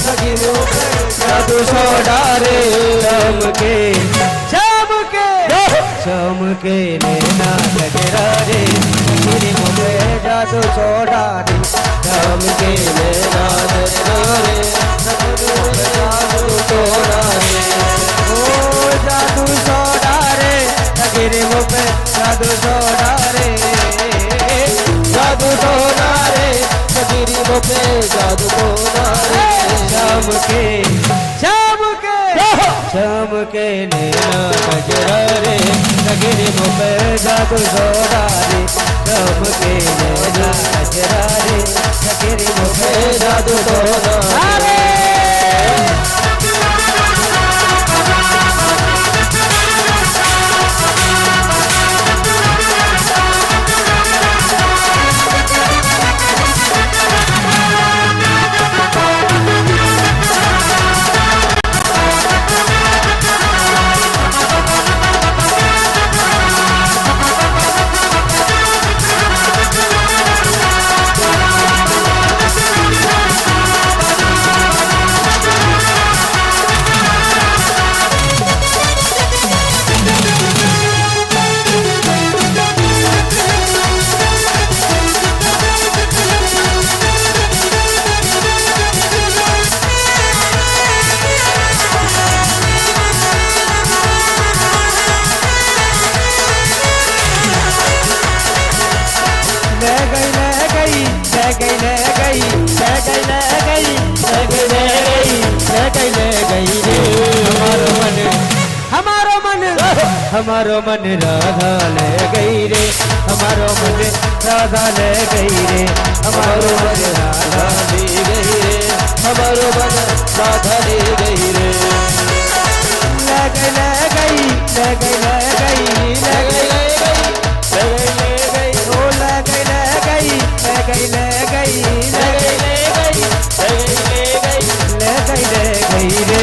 तकरीबों पे जादू सोडा रे शाम के नैना गजरा रे तकरीबों पे जादू सोडा रे शाम के नैना गजरा रे तकरीबों पे जादू सोडा रे ओ जादू सोडा रे तकरीबों पे जादू सोडा रे जादू सोडा रे तकरीबों पे जादू सोडा रे शाम के नैना गजरा रे तकरीबों पे जादू सोडा रे शाम के नैना गजरा रे तकरीबों पे जादू सोडा रे हमारो मन राधा ले गई रे हमारो मन राधा ले गई रे हमारो मन राधा ले गई रे हमारो मन राधा ले गई रे ले गई ले गई ले गई ले गई ले गई ले गई ओ ले गई ले गई ले गई ले गई ले गई ले गई रे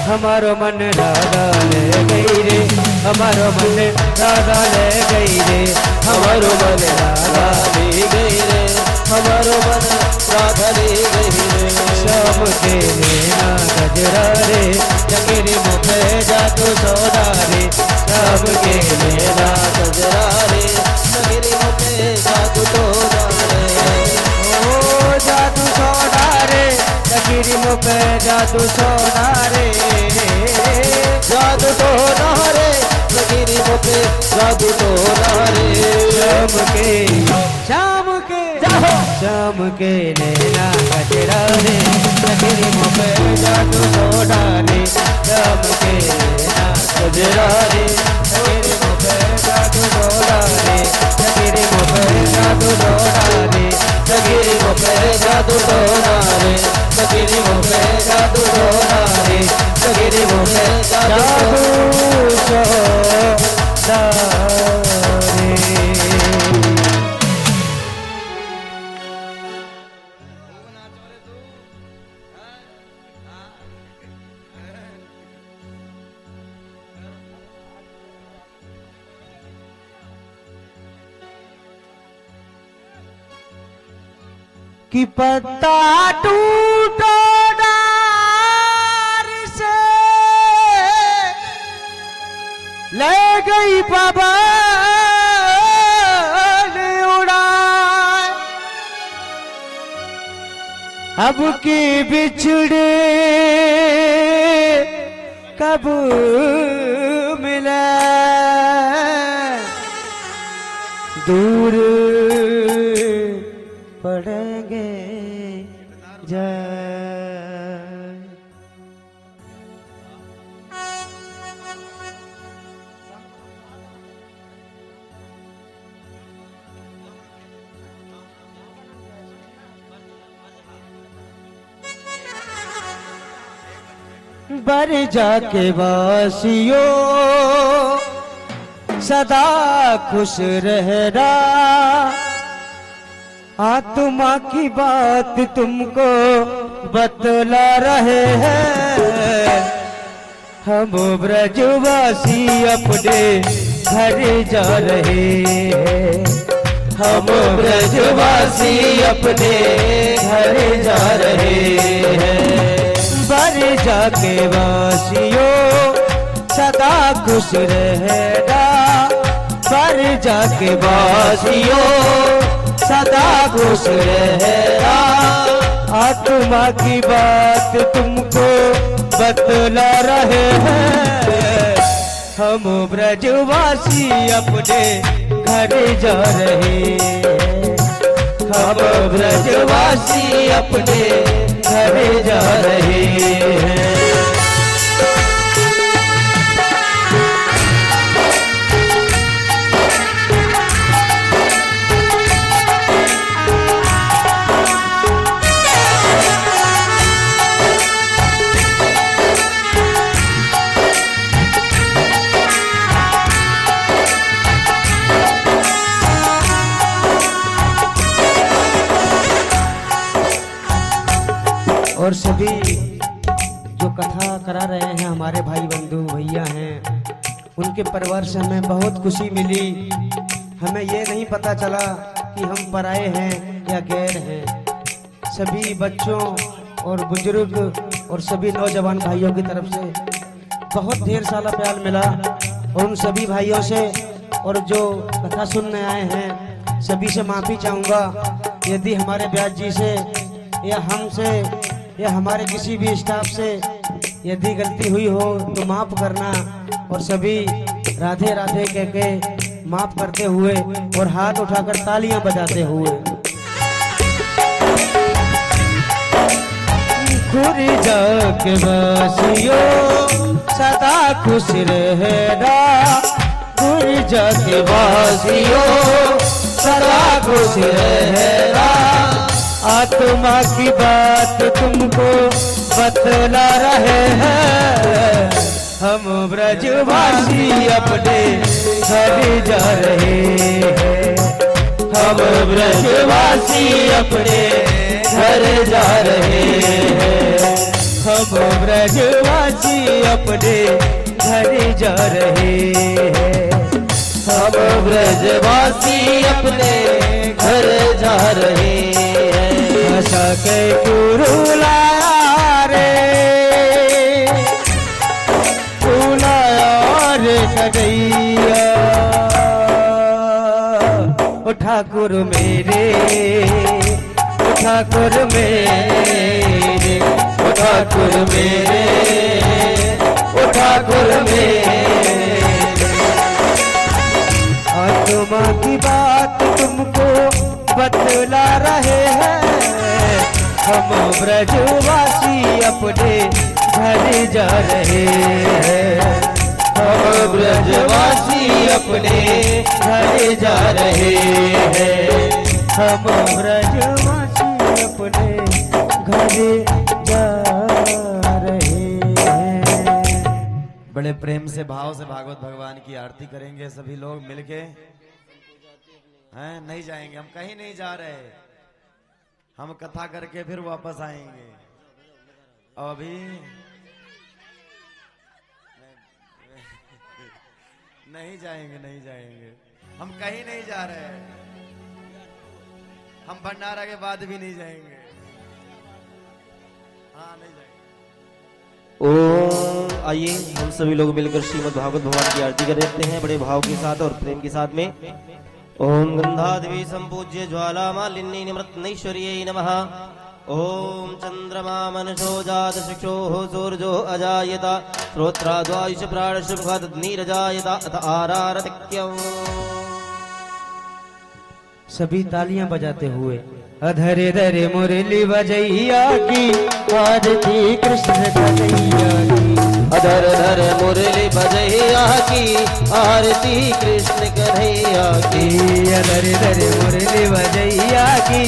हमारो मन राधा ले गई रे हमारो मन राधा ले गई रे हमारो मन राधा ले गई रे हमारो मन राधा ले गई रे शाम के नैना गजरा रे चकेरे मुँह पे जादू सोडा रे शाम के नैना गजरा रे चकेरे मुँह पे जादू सोडा रे ओ जादू सोडा रे चकेरे मुँह पे जादू सोडा रे जादू सोडा रे चकेरे मुँह पे जादू सोडा रे शाम के नैना गजरा रे चकेरे मुँह पे जादू सोडा रे शाम के नैना गजरा रे चकेरे मुँह पे जादू सोडा रे चकेरे मुँह पे जादू सोडा रे चकेरे मुँह पे जादू सोडा रे चकेरे मुँह पे जादू सोडा रे चकेरे मुँह पे जादू सोडा रे कि पत्ता टूटो डार से ले गई पवन उड़ाए, अब की बिछड़े कब मिले, दूर पड़ेंगे जाए। बर जाके वासियों सदा खुश रहना, आत्मा की बात तुमको बतला रहे हैं, हम ब्रजवासी अपने घर जा रहे हैं, हम ब्रजवासी अपने घर जा रहे हैं। बर जाके वासियों सदा खुश रहना, बर जाके वासियों सदा खुश रहना, आत्मा की बात तुमको बतला रहे हैं, हम ब्रजवासी अपने घर जा रहे हैं, हम ब्रजवासी अपने घर जा रहे हैं। और सभी जो कथा करा रहे हैं हमारे भाई बंधु भैया हैं, उनके परिवार से हमें बहुत खुशी मिली। हमें ये नहीं पता चला कि हम पराए हैं या गैर हैं। सभी बच्चों और बुजुर्ग और सभी नौजवान भाइयों की तरफ से बहुत ढेर सारा प्यार मिला, और उन सभी भाइयों से और जो कथा सुनने आए हैं सभी से माफ़ी चाहूँगा। यदि हमारे व्यास जी से या हमसे या हमारे किसी भी स्टाफ से यदि गलती हुई हो तो माफ करना, और सभी राधे राधे कह के माफ करते हुए और हाथ उठाकर तालियां बजाते हुए। खुर जाके वासियों सदा खुश रहना, खुर जाके वासियों सदा खुश रहना, आत्मा की बात तुमको बतला रहे हैं, हम ब्रजवासी अपने घर जा रहे हैं, हम ब्रजवासी अपने घर जा रहे हैं, हम ब्रजवासी अपने घर जा रहे हैं, हम ब्रजवासी अपने घर जा रहे हैं। सके कुरुला रे रे कन्हैया, ओ ठाकुर मेरे, ओ ठाकुर मेरे, ओ ठाकुर मेरे, ओ ठाकुर मेरे, आत्मा की बात तुमको बतला रहे हैं, हम ब्रजवासी अपने घर जा रहे हैं, हम ब्रजवासी अपने घर जा रहे हैं, हम ब्रजवासी अपने घर जा रहे हैं। बड़े प्रेम से भाव से भागवत भगवान की आरती करेंगे सभी लोग मिलके। हैं नहीं जाएंगे, हम कहीं नहीं जा रहे, हम कथा करके फिर वापस आएंगे। और अभी नहीं जाएंगे, नहीं जाएंगे, हम कहीं नहीं जा रहे हैं। हम भंडारा के बाद भी नहीं जाएंगे। हाँ नहीं जाएंगे। ओम आइए हम सभी लोग मिलकर श्रीमद् भागवत भगवान की आरती कर देते हैं बड़े भाव के साथ और प्रेम के साथ में। ओम गंधादेवी संपूज्य ज्वाला मालिनी निमृतनेश्वर्यै नमः। ओम चंद्रमा मनसो जात शिक्षोः सूर्यो अजायत श्रोत्राद्वायुष प्राणशुभगत नीरजायत अत आरारतिक्यम्। सभी तालियां बजाते हुए अधर धर मुरली बजैया की आरती कृष्ण कन्हैया की। अधर धर मुरली बजैया की आरती कृष्ण कन्हैया की। अधर धर मुरली बजैया की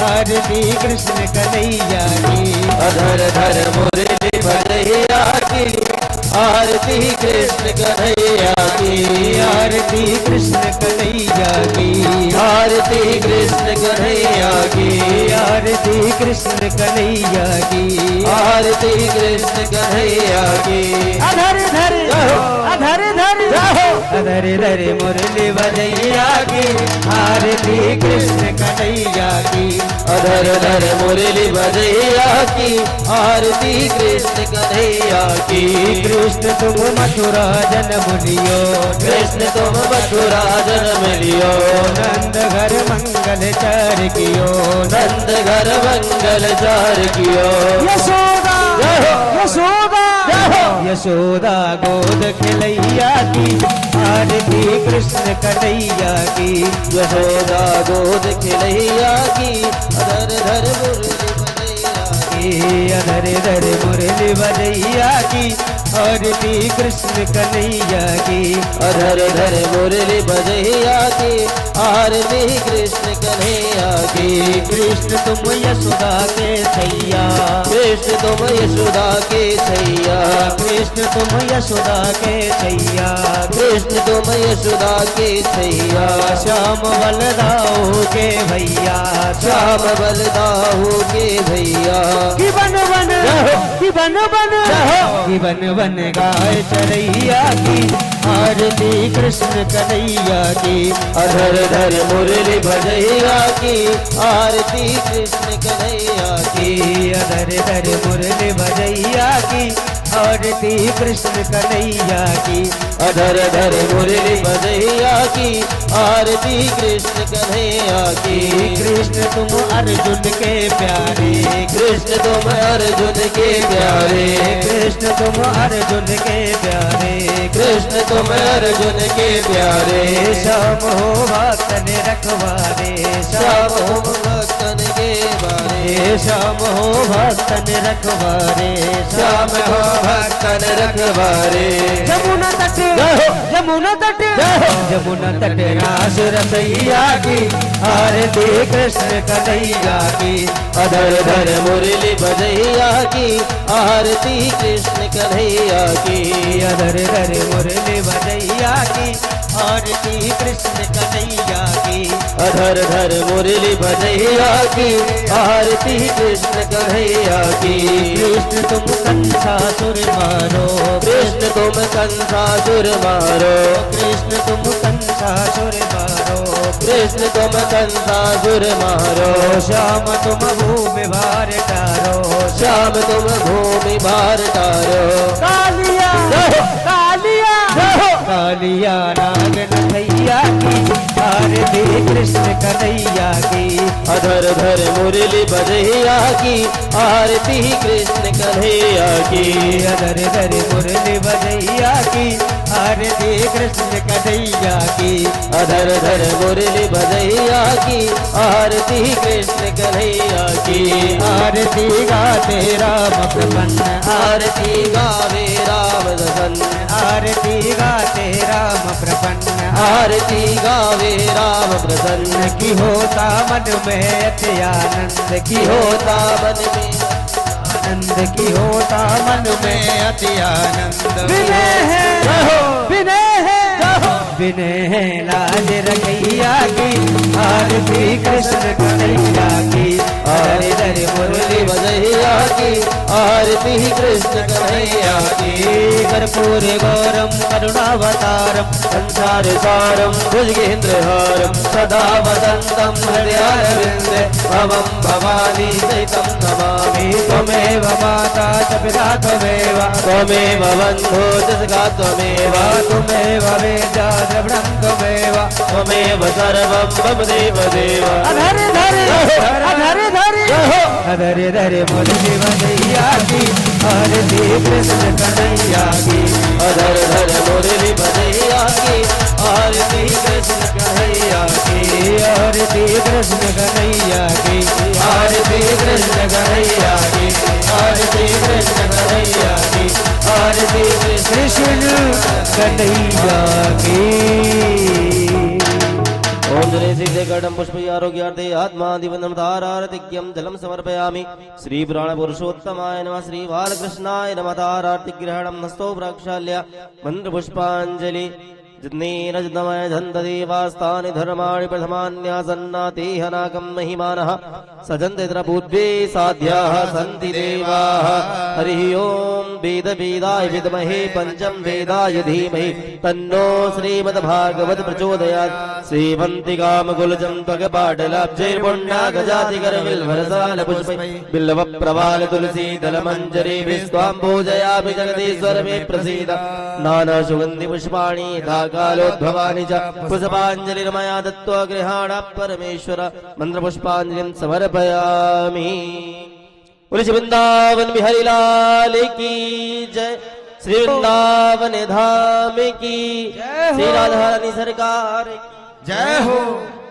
आरती कृष्ण कन्हैया की। अधर धर मुरली बजैया की आरती कृष्ण कन्हैया की। आरती कृष्ण कन्हैया की। आरती कृष्ण कन्हैया की। आरती कृष्ण कन्हैया की। आरती कृष्ण कन्हैया की। अधर धर अधर धर अधर धर मुरली बजैया की आरती कृष्ण कन्हैया की। अधर धर मुरली बजैया की आरती कृष्ण कन्हैया की। कृष्ण तुम मथुरा जन्म लियो। कृष्ण तुम मथुरा जन्म लियो। नंद घर मंगल चार कियो। नंद घर मंगल चार कियो। यशोदा यशोदा यशोदा गोद खिलैया की आरती कृष्ण कन्हैया की। यशोदा गोद खिलैया की। अधर धर मुरली बजैया की। अधर धर मुरली बजैया की आरती कृष्ण कन्हैया की। अधर धर मुरली बजैया की आरती कृष्ण कन्हैया की। कृष्ण तुम यशोदा के सैया। कृष्ण तुम यशोदा के सैया। कृष्ण तुम यशोदा के सैया। कृष्ण तुम यशोदा के सैया। श्याम बलदाऊ के भैया। श्याम बलदाऊ के भैया। कि बन बन कि बन बन कि बन बन गाय चरैया की आरती कृष्ण कन्हैया की। अधर धर मुरली बजैया की आरती कृष्ण कन्हैया की। अधर धर मुरली बजैया की आरती कृष्ण कन्हैया की। अधर धर मुरली बजैया की आरती कृष्ण कन्हैया की। कृष्ण तुम अर्जुन के प्यारे। कृष्ण तुम अर्जुन के प्यारे। कृष्ण तुम अर्जुन के प्यारे। कृष्ण तुम अर्जुन के प्यारे। श्याम हो भक्तन रखवारे। श्याम हो भक्तन के बारे। श्याम हो भक्तन रखवारे। श्याम हो भक्तन रखवारे। यमुना तट यमुना तट यमुना तट रास रसैया की आरती कृष्ण कन्हैया की। अधर धर मुरली बजैया की आरती कृष्ण कन्हैया की। अधर धर मुरली बजैया की आरती कृष्ण कन्हैया की। अधर धर मुरली बजैया की आरती कृष्ण कन्हैया की। कृष्ण तुम कंसासुर मारो। कृष्ण तुम कंसासुर मारो। कृष्ण तुम कंसासुर मारो। कृष्ण तुम कंसासुर मारो। श्याम तुम भूमि भार टारो। श्याम तुम भूमि भार तारो। कालिया कालिया कालिया नाग नथैया की आरती कृष्ण कन्हैया की। अधर धर मुरली बजैया की आरती कृष्ण कन्हैया की। अधर धर मुरली बजैया की आरती कृष्ण कन्हैया की। अधर धर मुरली बजैया की आरती कृष्ण कन्हैया की। आरती गाते राम प्रपन्न। आरती गावे राम दसन। आरती गाते राम प्रपन्न। आरती गावे राम प्रसन्न। की होता मन में अति आनंद। की होता मन में आनंद की होता मन में अति आनंद। विनय है विनय है विनय है लाज रखैया की आरती कृष्ण कन्हैया की हरि हरि मुरली बजैया की आरती कृष्ण कन्हैया की कर्पूर गौरम करुणावतारम संसार सारम भुजगेन्द्रहारम सदा वदन्तं हृदयारविन्दे भवं भवानी सहितं नमामि त्वमेव माता च पिता त्वमेव त्वमेव बन्धो च सखा त्वमेव त्वमेव वेदा द्रविणं त्वमेव त्वमेव सर्वं मम देव देव धरे धरे धरे धरे धरे मुरली बजैया की आरती कृष्ण कन्हैया की अधर धर मुरली बजैया की आरती कृष्ण कन्हैया की आरती कृष्ण कन्हैया की आरती कृष्ण कन्हैया की आरती कृष्ण कन्हैया की आरती कृष्ण कन्हैया की ओम जने सिद्धे कर्णम पुष्पै आरोग्यार्थे आत्मादिवन्दनं तारारतिक्यं जलं समर्पयामि श्री पुराण पुरुषोत्तमाय नमः श्री बालकृष्णाय नमः तारार्तिग्रहणं हस्तो प्रक्षाल्य मंत्र पुष्पाञ्जलि जितनेन जितमय धन्तदेवास्तानि धर्माणि प्रथमान्यासन्नातेहनाकं महिमानः सजन्ते पूर्वे साध्याः सन्ति देवाः हरिः ओं वेद वेदाय विद्महे पंचम वेदाय धीमहि तन्नो श्रीमद्भागवत प्रचोदयात् श्रीवन्तिकामकुलजं त्वगपाटलाब्जै पुण्यागजातिकरविल्वरसाल पुष्पै बिल्लव प्रवाल तुलसी दलमञ्जरी विस्त्वां पूजयामि जगदीश्वर मे प्रसीद नाना सुगन्धि पुष्पाणि कालोद्भवानि च पुष्पाञ्जलिर्मया दत्त्वा गृहाण परमेश्वर मन्त्रपुष्पाञ्जलिं समर्पयामि। बोले वृंदावन बिहारी लाल की जय श्री वृंदावन धाम की श्री राधा रानी सरकार जय हो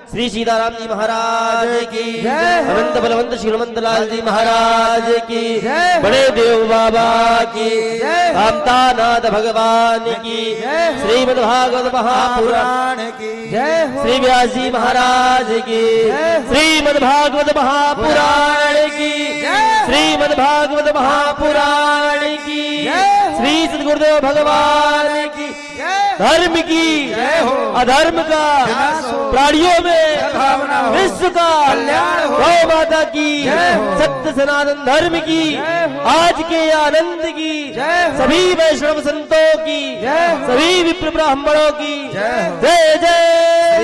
श्री सीताराम जी महाराज की जय हो। अनंत बलवंत श्रीमंत लाल जी महाराज की जय हो। बड़े देव बाबा की जय हो। कामतानाथ भगवान की जय हो। श्रीमद् भागवत महापुराण की जय हो श्री व्यास जी महाराज की जय हो। श्रीमद् भागवत महापुराण की जय हो। श्रीमद् भागवत महापुराण की जय हो। श्री सद्गुरुदेव भगवान की जय धर्म की जय हो। अधर्म का विनाश हो। प्राणियों में सद्भावना हो। विश्व का कल्याण हो। गौ माता की जय हो। सत्य सनातन धर्म की जय हो। आज के आनंद की जय हो। सभी वैष्णव संतों की जय हो। सभी विप्र ब्राह्मणों की जय हो। जय जय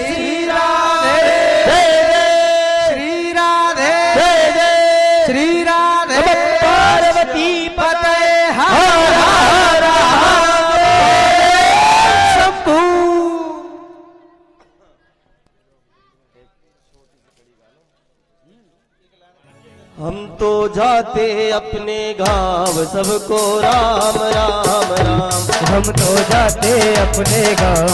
श्री राधे जय जय श्री राधे जय जय श्री राधे नमः पार्वती पतये हर हर हर शंभू हम तो जाते अपने गांव सबको राम राम राम हम तो जाते अपने गांव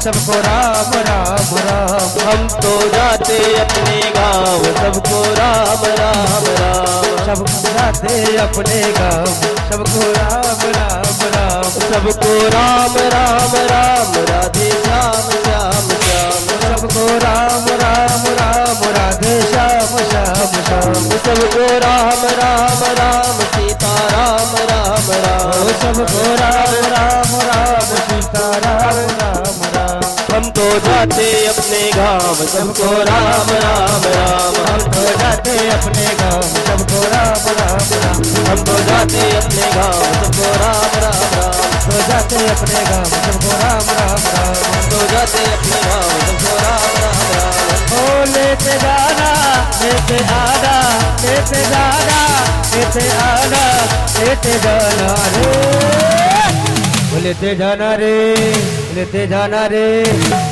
सबको राम राम राम हम तो जाते अपने गांव सबको राम राम राम सबको जाते अपने गांव सबको राम राम राम सबको राम राम राम राधे श्याम श्याम श्याम सबको राम राम राम राधे श्याम श्याम श्याम सबको राम राम राम सीता राम राम राम सबको राम राम राम सीता राम राम राम हम तो जाते अपने गांव सबको राम राम राम हम तो जाते अपने गांव सबको राम राम राम हम तो जाते अपने गांव सबको राम राम राम तो जाते अपने गांव सबको राम राम राम हम तो जाते अपने गांव सबको राम राम राम ओ लेते जाना लेते आना लेते जाना लेते आना लेते जाना रे लेते जाना रे लेते जाना रे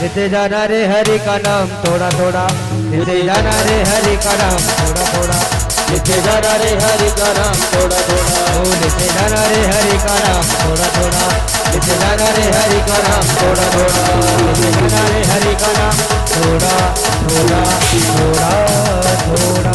लेते जाना रे हरि का नाम थोड़ा थोड़ा लेते जाना रे हरि का नाम थोड़ा थोड़ा लेते जाना रे हरि का नाम थोड़ा थोड़ा ओ लेते जाना रे हरि का नाम थोड़ा थोड़ा लेते जाना रे हरि का नाम थोड़ा थोड़ा लेते जाना रे हरि का नाम थोड़ा थोड़ा थोड़ा थोड़ा